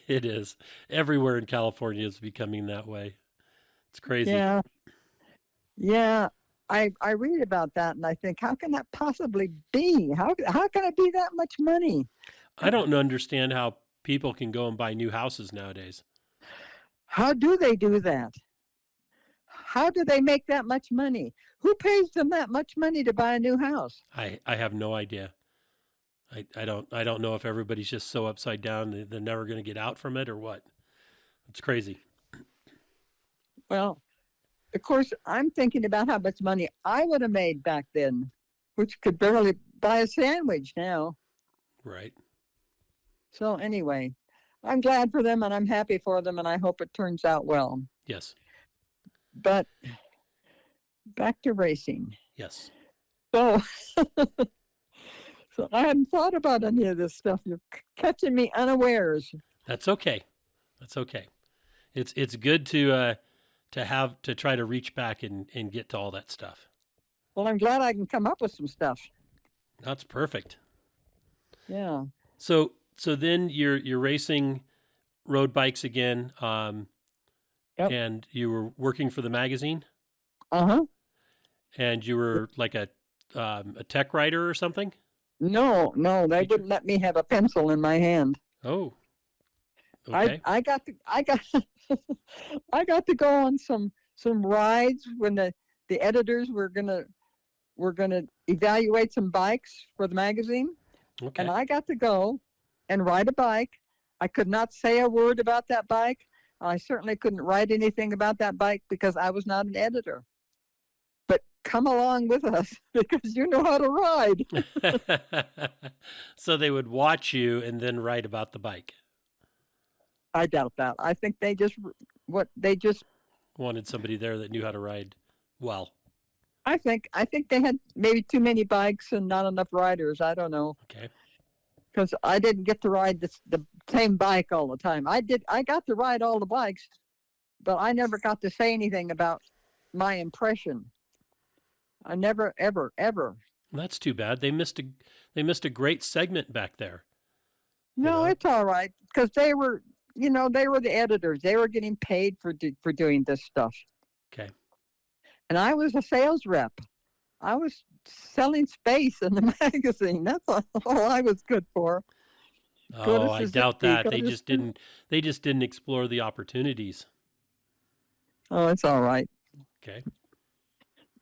It is. Everywhere in California is becoming that way. It's crazy. Yeah. Yeah. I read about that and I think, how can that possibly be? How can it be that much money? I don't understand how people can go and buy new houses nowadays. How do they do that? How do they make that much money? Who pays them that much money to buy a new house? I have no idea. I don't know if everybody's just so upside down they're never going to get out from it or what. It's crazy. Well, of course, I'm thinking about how much money I would have made back then, which could barely buy a sandwich now. Right. So anyway, I'm glad for them and I'm happy for them and I hope it turns out well. Yes. But back to racing. Yes. So, so I hadn't thought about any of this stuff. You're catching me unawares. That's okay. That's okay. It's good to try to reach back and get to all that stuff. Well, I'm glad I can come up with some stuff. That's perfect. Yeah. So then you're racing road bikes again. Yep. And you were working for the magazine? Uh-huh. And you were like a tech writer or something? No, they wouldn't let me have a pencil in my hand. Oh. Okay. I got to I got to go on some rides when the editors were gonna evaluate some bikes for the magazine, and Okay. I got to go and ride a bike. I could not say a word about that bike. I certainly couldn't write anything about that bike because I was not an editor. But come along with us because you know how to ride. So they would watch you and then write about the bike. I doubt that. I think they just Wanted somebody there that knew how to ride well. I think they had maybe too many bikes and not enough riders. I don't know. Okay. Because I didn't get to ride the same bike all the time. I got to ride all the bikes, but I never got to say anything about my impression. I never, ever, ever. That's too bad. They missed a great segment back there. No, it's all right because they were the editors. They were getting paid for doing this stuff. Okay. And I was a sales rep. I was selling space in the magazine. That's all I was good for. Oh, I doubt that. They just didn't explore the opportunities. Oh, it's all right. Okay.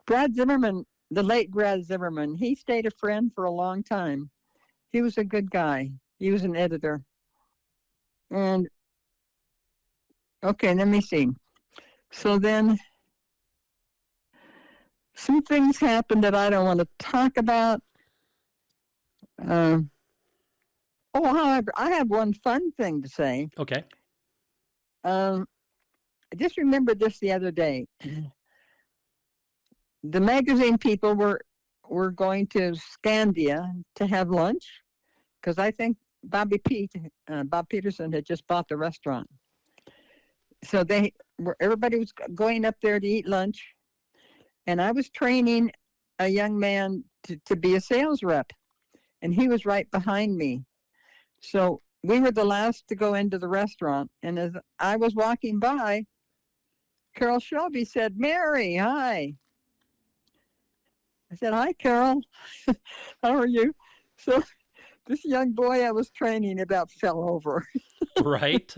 Brad Zimmerman, the late Brad Zimmerman, he stayed a friend for a long time. He was a good guy. He was an editor. And okay, let me see. So then some things happened that I don't want to talk about. However, I have one fun thing to say. Okay. I just remembered this the other day. The magazine people were going to Scandia to have lunch because I think Bob Peterson had just bought the restaurant. So everybody was going up there to eat lunch, and I was training a young man to be a sales rep, and he was right behind me. So we were the last to go into the restaurant, and as I was walking by, Carol Shelby said, "Mary, hi." I said, "Hi, Carol. How are you?" So this young boy I was training about fell over. Right.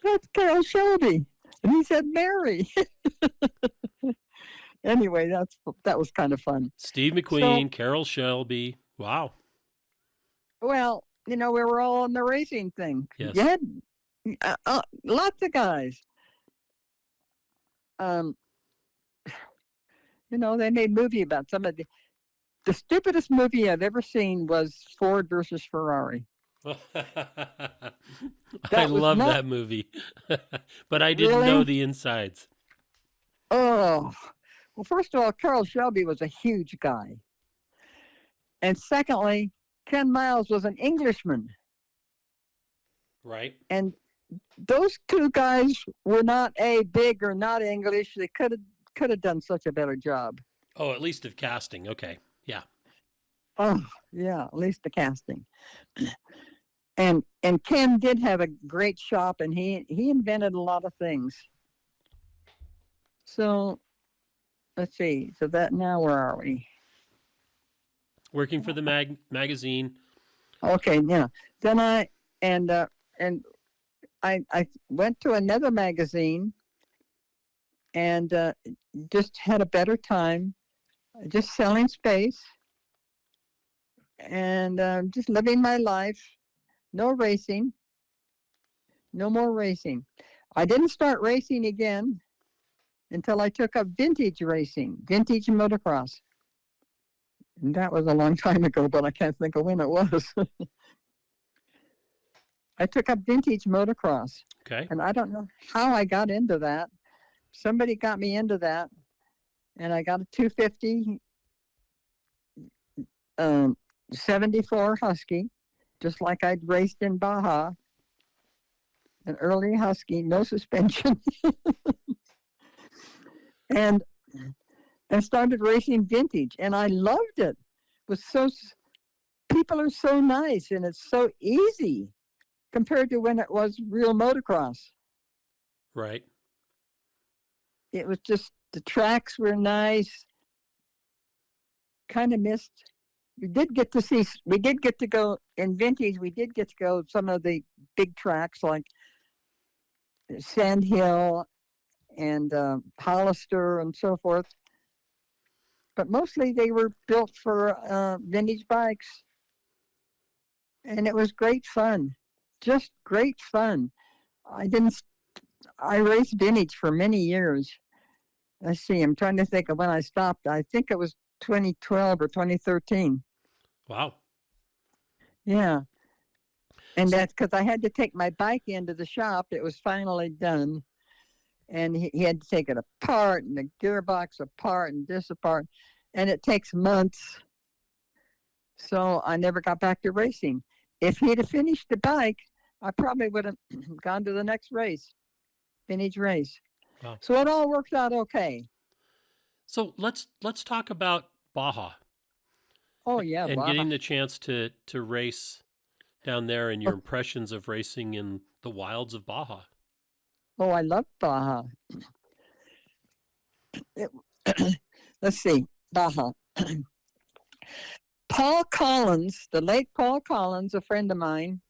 "That's Carol Shelby." And he said, "Mary." Anyway, that was kind of fun. Steve McQueen, Carol Shelby. Wow. Well, we were all in the racing thing. Yes. You had lots of guys. They made a movie about some of the stupidest movie I've ever seen was Ford versus Ferrari. I love that movie, but I didn't know the insides. Oh, well, first of all, Carol Shelby was a huge guy. And secondly, Ken Miles was an Englishman. Right. And those two guys were not big or not English. They could have done such a better job. Oh, at least of casting. Okay. Yeah. Oh, yeah, at least the casting. And Ken did have a great shop, and he invented a lot of things. So let's see. So that now where are we? Working for the magazine. Okay, yeah. Then I went to another magazine and just had a better time, just selling space and just living my life. No racing. No more racing. I didn't start racing again until I took up vintage racing, vintage motocross. And that was a long time ago, but I can't think of when it was. I took up vintage motocross. Okay. And I don't know how I got into that. Somebody got me into that. And I got a 250 74 Husky, just like I'd raced in Baja. An early Husky, no suspension. And I started racing vintage, and I loved it. People are so nice, and it's so easy compared to when it was real motocross. Right. It was just, the tracks were nice. Kind of missed we did get to go in vintage. We did get to go some of the big tracks like Sand Hill and Hollister and so forth. But mostly they were built for vintage bikes. And it was great fun, just great fun. I raced vintage for many years. Let's see, I'm trying to think of when I stopped. I think it was 2012 or 2013. Wow. Yeah. And that's because I had to take my bike into the shop. It was finally done. And he had to take it apart and the gearbox apart and this apart. And it takes months. So I never got back to racing. If he'd have finished the bike, I probably would have gone to the next race, vintage race. Wow. So it all worked out okay. So let's talk about Baja. Oh yeah, and Baja. Getting the chance to race down there and your impressions of racing in the wilds of Baja. Oh, I love Baja. Let's see, Baja. Paul Collins, the late Paul Collins, a friend of mine,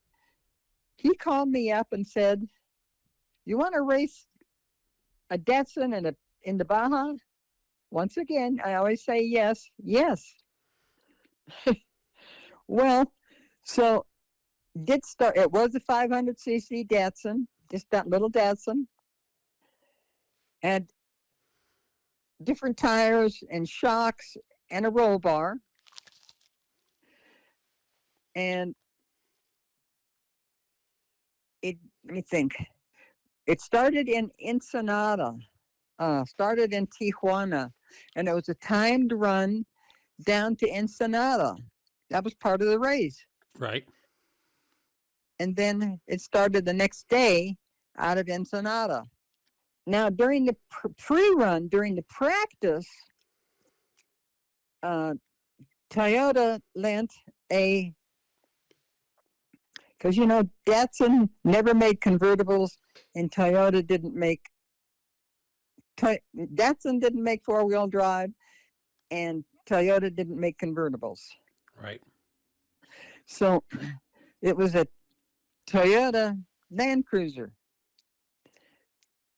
he called me up and said, "You want to race a Datsun in the Baja?" Once again, I always say yes, yes. Well, so did start. It was a 500cc Datsun, just that little Datsun, and different tires and shocks and a roll bar. And let me think. It started in Ensenada, started in Tijuana, and it was a timed run down to Ensenada. That was part of the race. Right. And then it started the next day out of Ensenada. Now, during the pre-run, during the practice, Toyota lent because Datsun never made convertibles, and Toyota didn't make. Datsun didn't make four-wheel drive, and Toyota didn't make convertibles. Right. So it was a Toyota Land Cruiser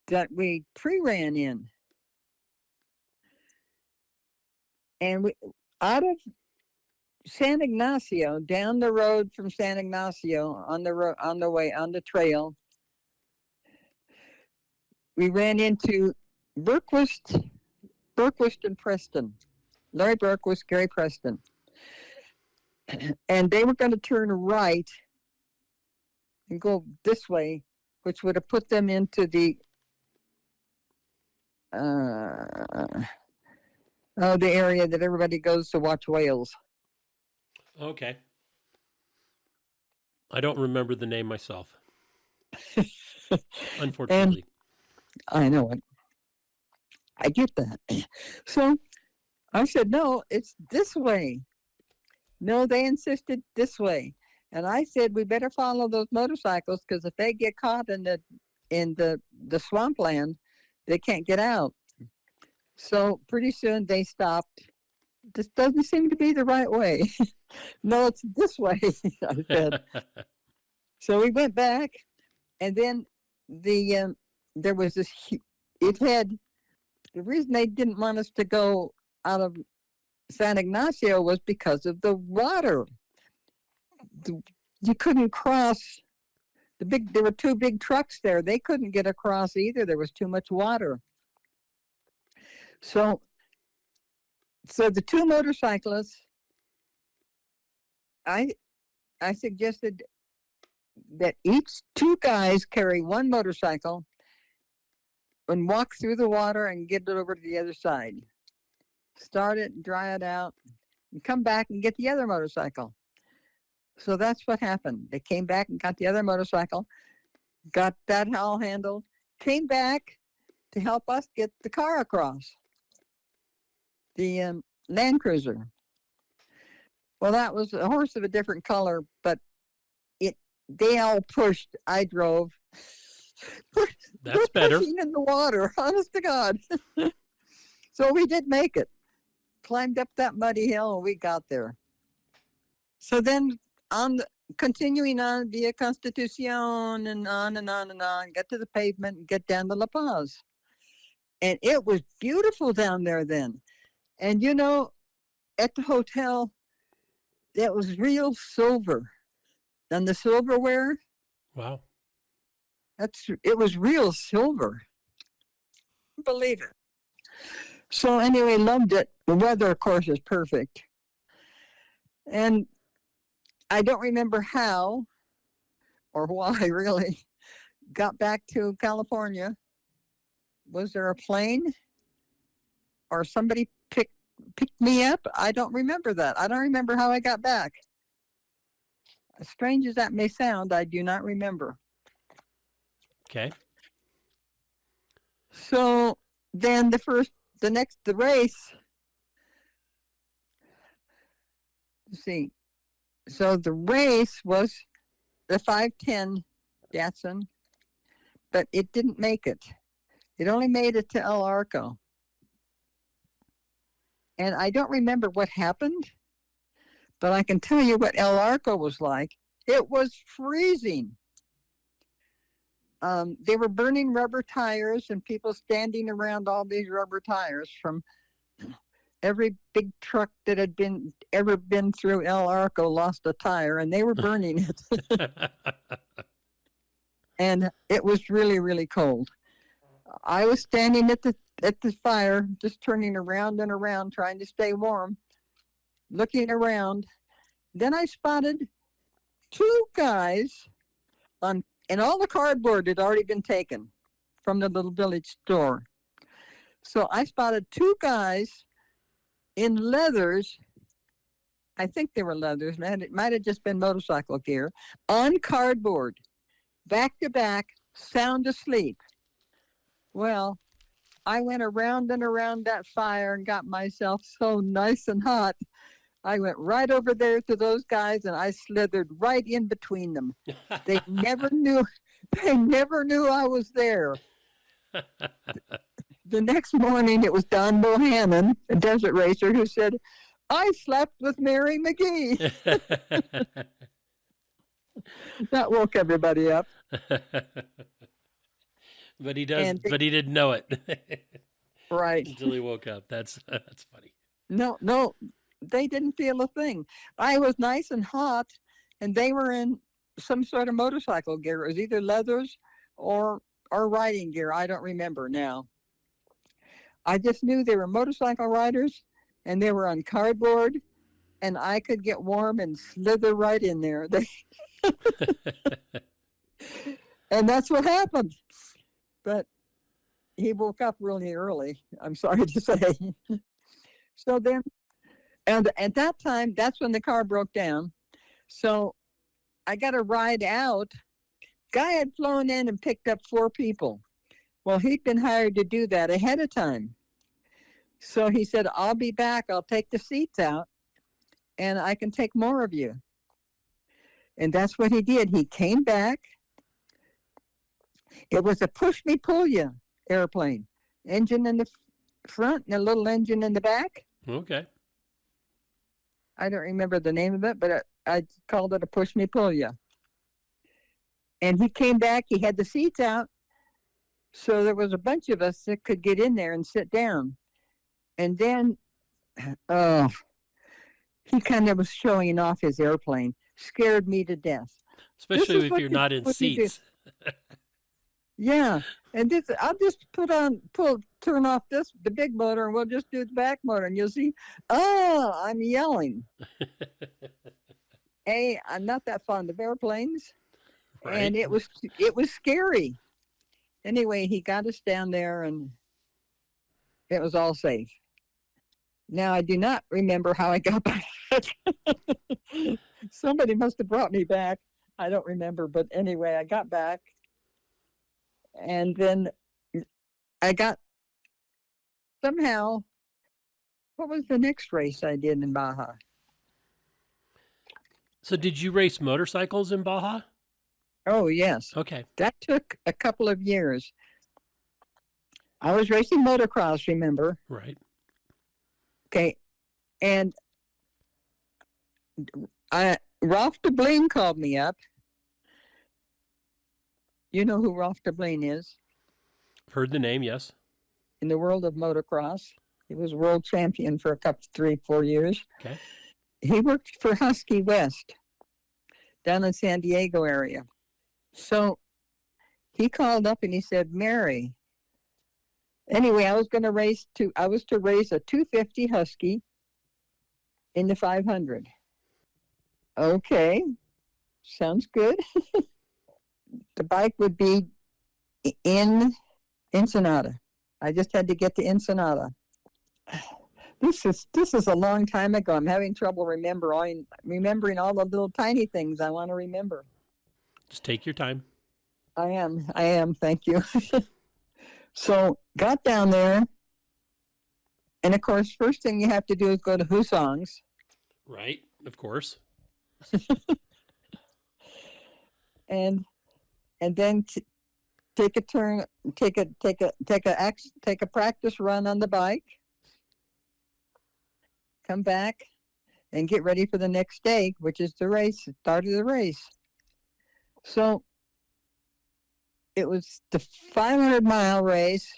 that we pre-ran in, and we out of San Ignacio, down the road from San Ignacio on the way on the trail, we ran into Berquist and Preston, Larry Berquist, Gary Preston, and they were going to turn right and go this way, which would have put them into the the area that everybody goes to watch whales. Okay. I don't remember the name myself. Unfortunately. And I know it. I get that. So I said, no, it's this way. No, they insisted this way. And I said, we better follow those motorcycles, because if they get caught in the swampland, they can't get out. So pretty soon they stopped. This doesn't seem to be the right way. No, it's this way, I said. So we went back, and then there was this. The reason they didn't want us to go out of San Ignacio was because of the water. You couldn't cross there were two big trucks there. They couldn't get across either. There was too much water. So the two motorcyclists, I suggested that two guys carry one motorcycle and walk through the water and get it over to the other side. Start it, dry it out, and come back and get the other motorcycle. So that's what happened. They came back and got the other motorcycle, got that all handled, came back to help us get the car across. The Land Cruiser. Well, that was a horse of a different color, but they all pushed. I drove. That's better. Pushing in the water, honest to God. So we did make it. Climbed up that muddy hill and we got there. So then continuing on via Constitucion and on and on and on, get to the pavement and get down to La Paz. And it was beautiful down there then. And at the hotel, that was real silver. And the silverware, Wow. it was real silver. Believe it. So anyway, loved it. The weather, of course, is perfect. And I don't remember how or why really got back to California. Was there a plane or somebody picked me up? I don't remember that. I don't remember how I got back. As strange as that may sound, I do not remember. Okay. So then the race, let's see. So the race was the 510 Datsun, but it didn't make it. It only made it to El Arco. And I don't remember what happened, but I can tell you what El Arco was like. It was freezing. They were burning rubber tires and people standing around all these rubber tires from every big truck that had ever been through El Arco lost a tire, and they were burning it. And it was really, really cold. I was standing at the fire, just turning around and around, trying to stay warm, looking around. Then I spotted two guys and all the cardboard had already been taken from the little village store. So I spotted two guys in leathers. I think they were leathers, man. It might have just been motorcycle gear on cardboard, back to back, sound asleep. Well, I went around and around that fire and got myself so nice and hot. I went right over there to those guys and I slithered right in between them. They never knew I was there. The next morning, it was Don Bohannon, a desert racer, who said, "I slept with Mary McGee." That woke everybody up. But he didn't know it. Right. Until he woke up. That's funny. No, they didn't feel a thing. I was nice and hot, and they were in some sort of motorcycle gear. It was either leathers or riding gear. I don't remember now. I just knew they were motorcycle riders, and they were on cardboard, and I could get warm and slither right in there. And that's what happened. But he woke up really early, I'm sorry to say. So then, and at that time, that's when the car broke down. So I got a ride out. Guy had flown in and picked up 4 people. Well, he'd been hired to do that ahead of time. So he said, "I'll be back. I'll take the seats out and I can take more of you." And that's what he did. He came back. It was a push-me-pull-you airplane. Engine in the front and a little engine in the back. Okay. I don't remember the name of it, but I called it a push-me-pull-you. And he came back. He had the seats out. So there was a bunch of us that could get in there and sit down. And then, he kind of was showing off his airplane. Scared me to death. Especially if you're not in seats. Yeah. And I'll just turn off the big motor, and we'll just do the back motor. And you'll see, I'm yelling. I'm not that fond of airplanes. Right. And it was scary. Anyway, he got us down there and it was all safe. Now, I do not remember how I got back. Somebody must have brought me back. I don't remember. But anyway, I got back. And then I got somehow, what was the next race I did in Baja? So did you race motorcycles in Baja? Oh, yes. Okay. That took a couple of years. I was racing motocross, remember? Right. Okay. And Ralph DeBleen called me up. You know who Ralph DeBleen is? Heard the name, yes. In the world of motocross. He was world champion for a couple, 3-4 years. Okay. He worked for Husky West down in San Diego area. So he called up and he said, Mary, anyway, I was to race a 250 Husky in the 500. Okay, sounds good. The bike would be in Ensenada. I just had to get to Ensenada. This is a long time ago. I'm having trouble remembering all the little tiny things I want to remember. Just take your time. I am. Thank you. So got down there, and of course, first thing you have to do is go to Husong's. Right, of course. and then take a turn, take a practice run on the bike. Come back and get ready for the next day, which is the race, start of the race. So it was the 500-mile race,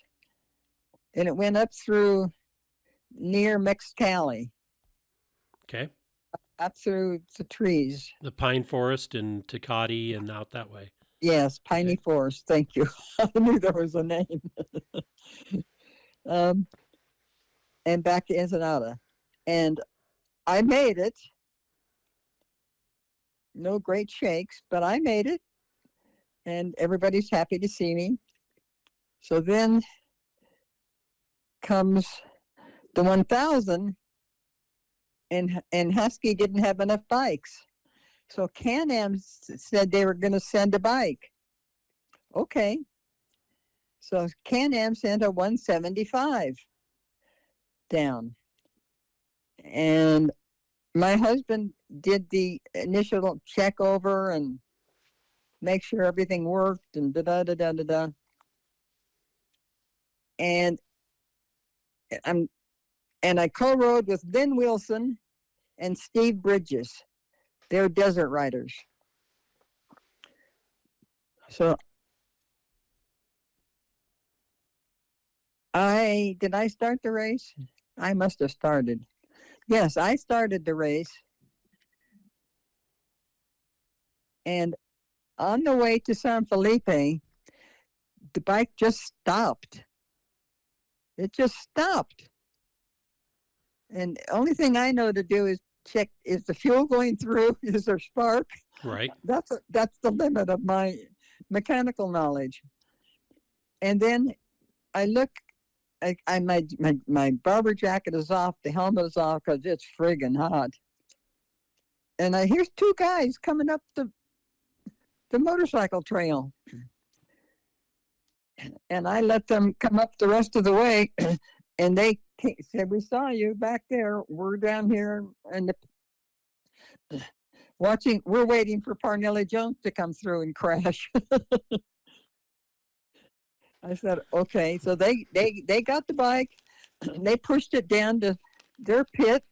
and it went up through near Mexicali. Okay. Up through the trees. The pine forest and Tecate and out that way. Yes, Piney Forest. Thank you. I knew there was a name. And back to Ensenada. And I made it. No great shakes, but I made it. And everybody's happy to see me. So then comes the 1000, and Husky didn't have enough bikes. So Can-Am said they were going to send a bike. Okay. So Can-Am sent a 175 down. And my husband did the initial check over and make sure everything worked and da-da-da-da-da-da. And I co-rode with Lynn Wilson and Steve Bridges. They're desert riders. So did I start the race? I must have started. Yes, I started the race. And on the way to San Felipe, the bike just stopped. It just stopped. And the only thing I know to do is check, is the fuel going through? Is there spark? Right. That's the limit of my mechanical knowledge. And then I look, my barber jacket is off, the helmet is off because it's friggin' hot. And I hear two guys coming up the motorcycle trail. And I let them come up the rest of the way, and they said, "We saw you back there. We're down here and watching. We're waiting for Parnelli Jones to come through and crash." I said, "Okay." So they got the bike. They pushed it down to their pit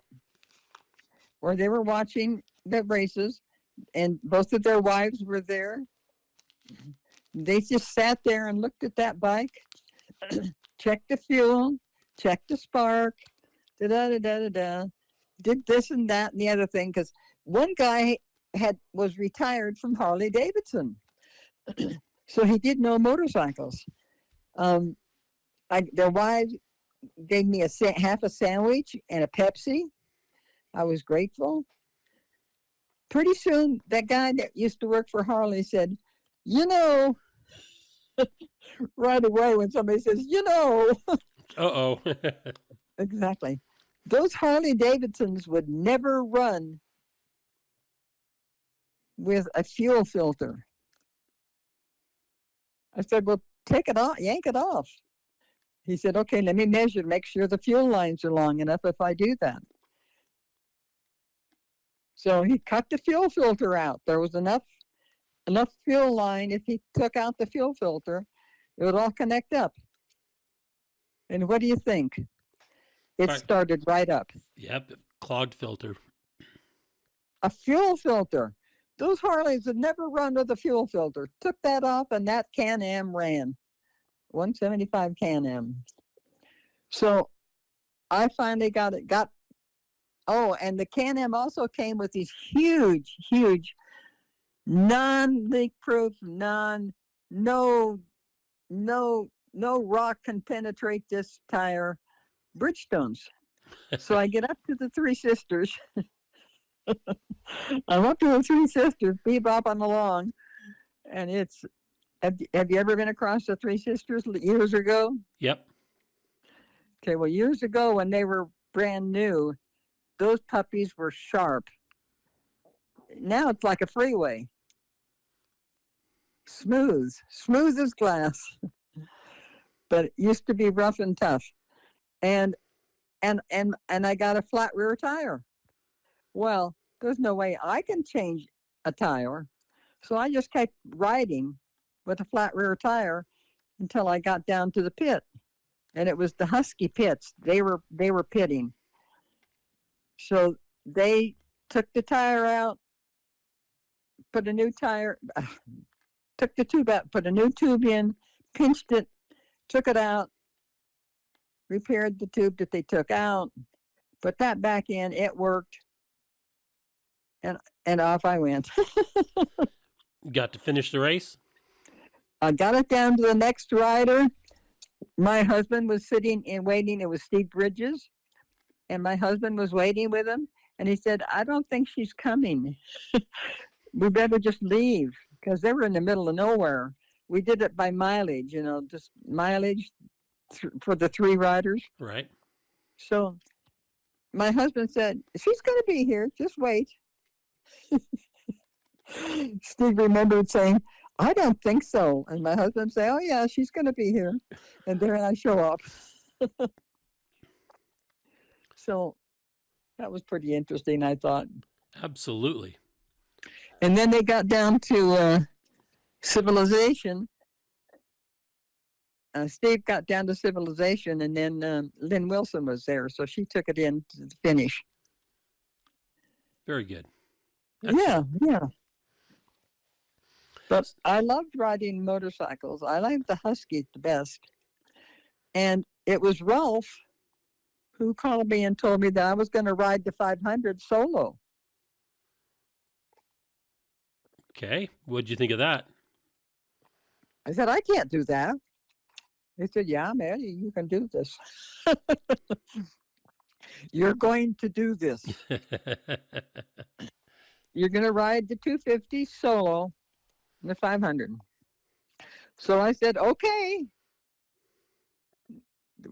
where they were watching the races, and both of their wives were there. They just sat there and looked at that bike, checked the fuel, checked the spark, da-da-da-da-da-da, did this and that and the other thing, because one guy was retired from Harley Davidson. So he did know motorcycles. Their wives gave me half a sandwich and a Pepsi. I was grateful. Pretty soon, that guy that used to work for Harley said, "You know," right away when somebody says, "You know." Uh-oh. Exactly. Those Harley Davidsons would never run with a fuel filter. I said, "Well, take it off, yank it off." He said, "Okay, let me measure, make sure the fuel lines are long enough if I do that." So he cut the fuel filter out. There was enough fuel line. If he took out the fuel filter, it would all connect up. And what do you think? It started right up. Yep, clogged filter. A fuel filter. Those Harleys had never run with a fuel filter. Took that off, and that Can-Am ran. 175 Can-Am. So I finally got it. Oh, and the Can-Am also came with these huge, huge, non-leak proof, no rock can penetrate this tire Bridgestones. So I get up to the Three Sisters. I'm up to the Three Sisters, bebopping along, and it's. Have you ever been across the Three Sisters years ago? Yep. Okay, well, years ago when they were brand new, those puppies were sharp. Now it's like a freeway. Smooth as glass. But it used to be rough and tough. And I got a flat rear tire. Well, there's no way I can change a tire. So I just kept riding with a flat rear tire until I got down to the pit. And it was the Husky pits. They were pitting. So they took the tire out, put a new tire, took the tube out, put a new tube in, pinched it, took it out, repaired the tube that they took out, put that back in, it worked, and off I went. Got to finish the race? I got it down to the next rider. My husband was sitting and waiting. It was Steve Bridges, and my husband was waiting with him, and he said, I don't think she's coming. We better just leave, because they were in the middle of nowhere. We did it by mileage, just mileage for the three riders. Right. So my husband said, she's going to be here. Just wait. Steve remembered saying, I don't think so. And my husband said, oh, yeah, she's going to be here. And there I show up. So that was pretty interesting, I thought. Absolutely. And then they got down to Civilization. Steve got down to Civilization, and then Lynn Wilson was there, so she took it in to the finish. Very good. Excellent. Yeah. But I loved riding motorcycles. I liked the Husky the best. And it was Ralph who called me and told me that I was going to ride the 500 solo. Okay. What'd you think of that? I said, I can't do that. He said, yeah, man, you can do this. You're going to do this. You're going to ride the 250 solo, the 500. So I said, okay.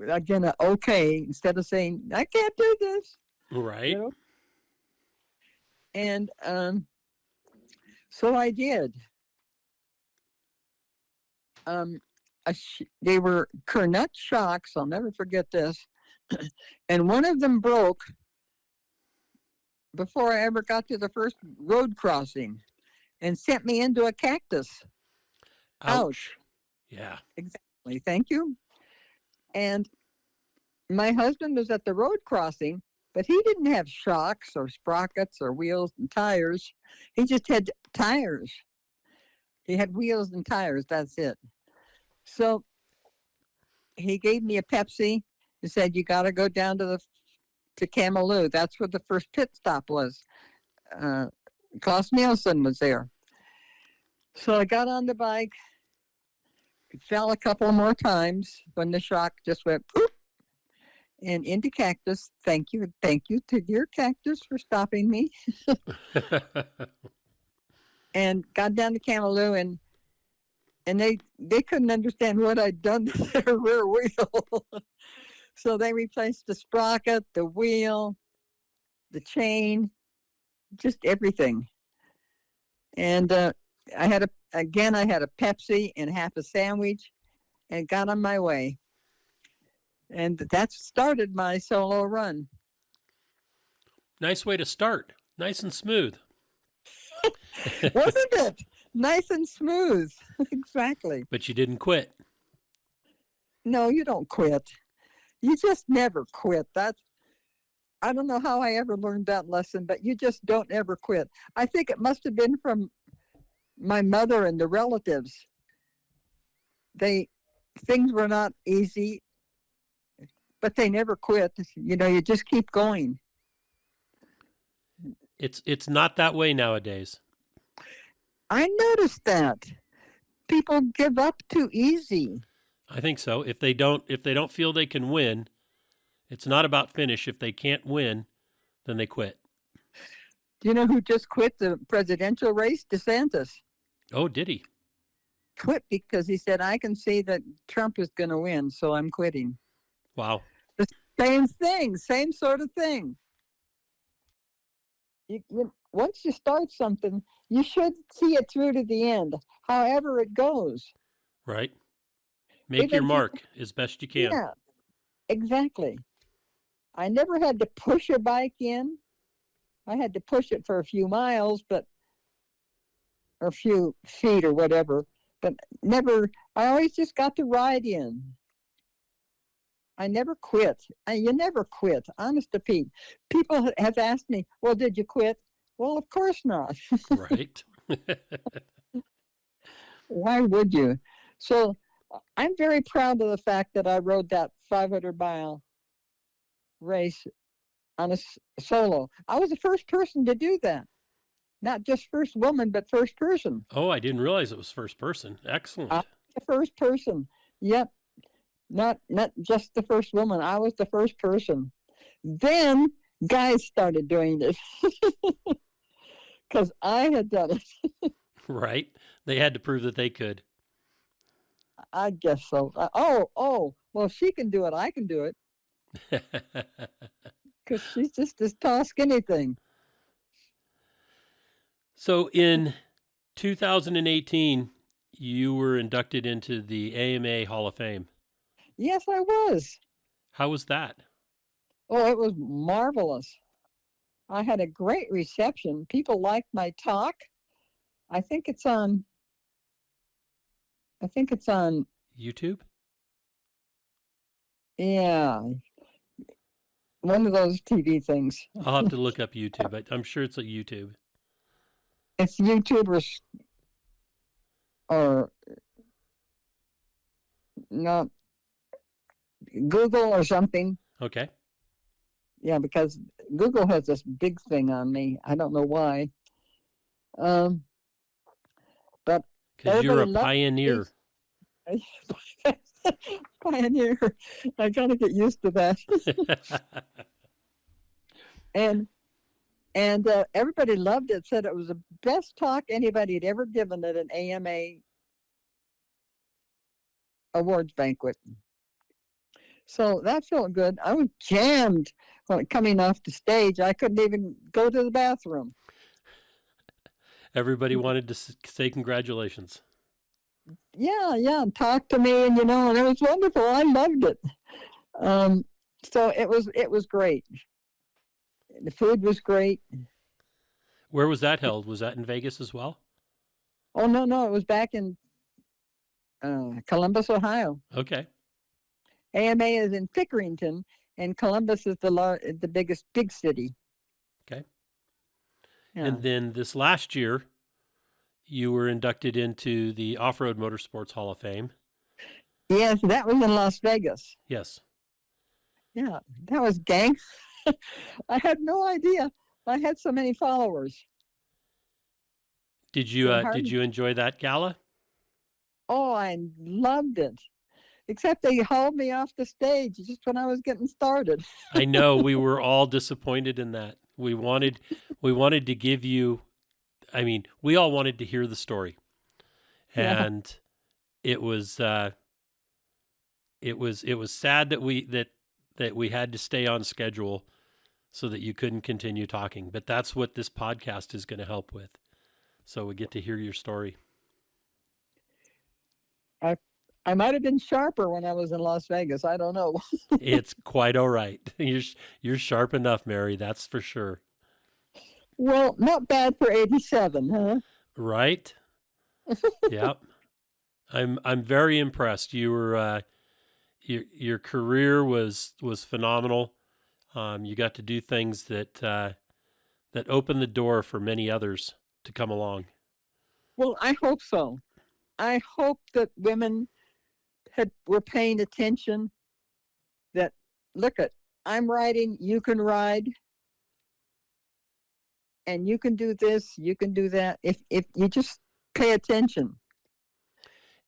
Again, okay, instead of saying, I can't do this. Right. And so I did. They were Kernut shocks. I'll never forget this. And one of them broke before I ever got to the first road crossing and sent me into a cactus. Ouch. Yeah. Exactly. Thank you. And my husband was at the road crossing, but he didn't have shocks or sprockets or wheels and tires. He just had tires. He had wheels and tires. That's it. So he gave me a Pepsi. He said, you got to go down to Camelou. That's where the first pit stop was. Klaus Nielsen was there. So I got on the bike, fell a couple more times when the shock just went poop and into cactus. Thank you to your cactus for stopping me. And got down to Camelou, and they couldn't understand what I'd done to their rear wheel. So they replaced the sprocket, the wheel, the chain, just everything. And I had a Pepsi and half a sandwich and got on my way. And that started my solo run. Nice way to start. Nice and smooth. Wasn't it? Nice and smooth. Exactly. But you didn't quit. No, you don't quit. You just never quit. I don't know how I ever learned that lesson, but you just don't ever quit. I think it must have been from my mother and the relatives. Things were not easy, but they never quit. You just keep going. It's not that way nowadays. I noticed that people give up too easy. I think so. If they don't feel they can win, it's not about finish. If they can't win, then they quit. Do you know who just quit the presidential race? DeSantis. Oh, did he? Quit because he said, I can see that Trump is going to win, so I'm quitting. Wow. The same thing, same sort of thing. Once you start something, you should see it through to the end, however it goes. Right. Make your mark as best you can. Yeah, exactly. I never had to push a bike in. I had to push it for a few miles, or a few feet or whatever, but never, I always just got to ride in. I never quit. You never quit, honest to Pete. People have asked me, well, did you quit? Well, of course not. Right. Why would you? So I'm very proud of the fact that I rode that 500-mile race on a solo. I was the first person to do that. Not just first woman, but first person. Oh, I didn't realize it was first person. Excellent. I was the first person. Yep. Not just the first woman. I was the first person. Then guys started doing it because I had done it. Right. They had to prove that they could. I guess so. Well, she can do it. I can do it. Because she's just this tall, skinny thing. So in 2018, you were inducted into the AMA Hall of Fame. Yes, I was. How was that? Oh, it was marvelous. I had a great reception. People liked my talk. I think it's on YouTube? Yeah. One of those TV things. I'll have to look up YouTube. I'm sure it's on YouTube. It's YouTube or not Google or something. Okay. Yeah, because Google has this big thing on me. I don't know why. But because you're a pioneer. Pioneer. I gotta get used to that. and everybody loved it. Said it was the best talk anybody had ever given at an AMA awards banquet. So that felt good. I was jammed coming off the stage. I couldn't even go to the bathroom. Everybody wanted to say congratulations. Yeah, talk to me, and it was wonderful. I loved it. So it was great. The food was great. Where was that held? Was that in Vegas as well? Oh no, it was back in Columbus, Ohio. Okay. AMA is in Pickerington, and Columbus is the biggest big city. Okay. Yeah. And then this last year, you were inducted into the Off-Road Motorsports Hall of Fame. Yes, that was in Las Vegas. Yes. Yeah, that was gang. I had no idea I had so many followers. Did you enjoy that gala? Oh, I loved it. Except they hauled me off the stage just when I was getting started. I know, we were all disappointed in that. We wanted to give you, we all wanted to hear the story. And yeah. It was sad that we had to stay on schedule so that you couldn't continue talking. But that's what this podcast is going to help with. So we get to hear your story. I might have been sharper when I was in Las Vegas. I don't know. It's quite all right. You're sharp enough, Mary. That's for sure. Well, not bad for 87, huh? Right. Yep. I'm very impressed. You were your career was phenomenal. You got to do things that open the door for many others to come along. Well, I hope so. I hope that women were paying attention, that, look at, I'm riding, you can ride, and you can do this, you can do that. If you just pay attention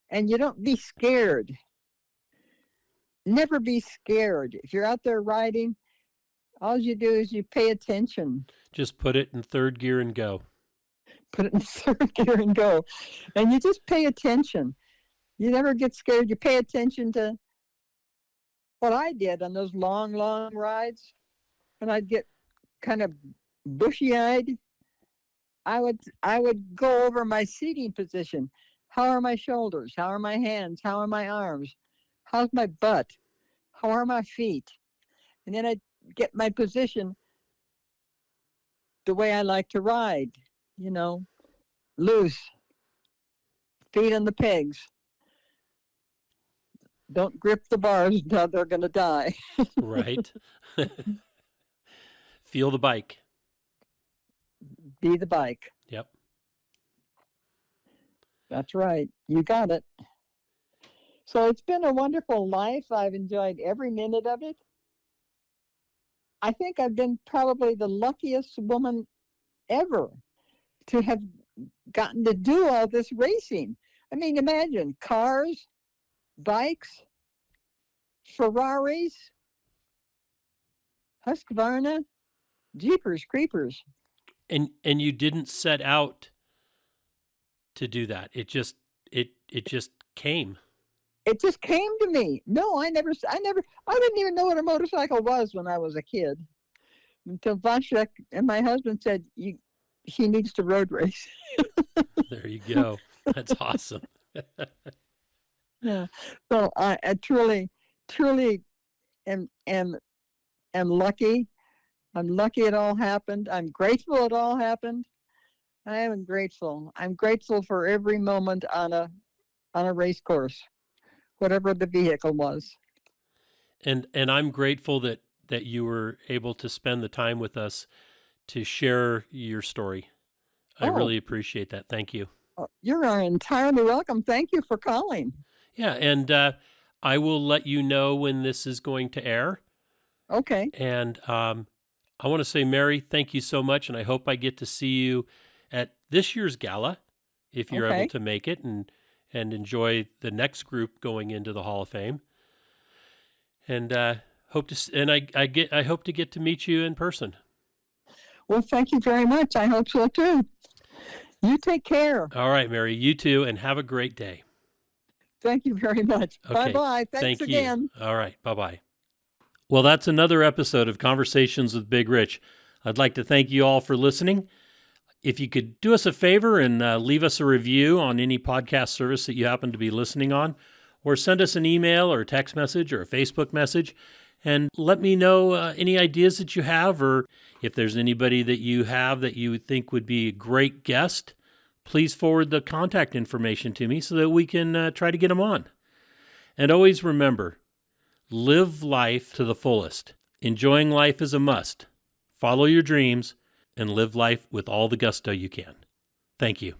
and you don't be scared. Never be scared. If you're out there riding, all you do is you pay attention. Just put it in third gear and go. Put it in third gear and go. And you just pay attention. You never get scared. You pay attention to what I did on those long, long rides. When I'd get kind of bushy-eyed, I would go over my seating position. How are my shoulders? How are my hands? How are my arms? How's my butt? How are my feet? And then I'd get my position the way I like to ride, loose, feet on the pegs. Don't grip the bars until they're going to die. Right. Feel the bike. Be the bike. Yep. That's right. You got it. So it's been a wonderful life. I've enjoyed every minute of it. I think I've been probably the luckiest woman ever to have gotten to do all this racing. I mean, imagine cars, bikes, Ferraris, Husqvarna, Jeepers Creepers. And you didn't set out to do that. It just came. It just came to me. No, I didn't even know what a motorcycle was when I was a kid. Until Vashak and my husband said, she needs to road race. There you go. That's awesome. Yeah. So I truly am lucky. I'm lucky it all happened. I'm grateful it all happened. I am grateful. I'm grateful for every moment on a race course, whatever the vehicle was. And I'm grateful that you were able to spend the time with us to share your story. I really appreciate that. Thank you. You're entirely welcome. Thank you for calling. Yeah, and I will let you know when this is going to air. Okay. And I want to say, Mary, thank you so much, and I hope I get to see you at this year's gala, if you're able to make it, and enjoy the next group going into the Hall of Fame. And I hope to get to meet you in person. Well, thank you very much. I hope so too. You take care. All right, Mary. You too, and have a great day. Thank you very much. Okay. Bye-bye. Thanks again. All right. Bye-bye. Well, that's another episode of Conversations with Big Rich. I'd like to thank you all for listening. If you could do us a favor and leave us a review on any podcast service that you happen to be listening on, or send us an email or a text message or a Facebook message, and let me know any ideas that you have, or if there's anybody that you have that you think would be a great guest, please forward the contact information to me so that we can try to get them on. And always remember, live life to the fullest. Enjoying life is a must. Follow your dreams and live life with all the gusto you can. Thank you.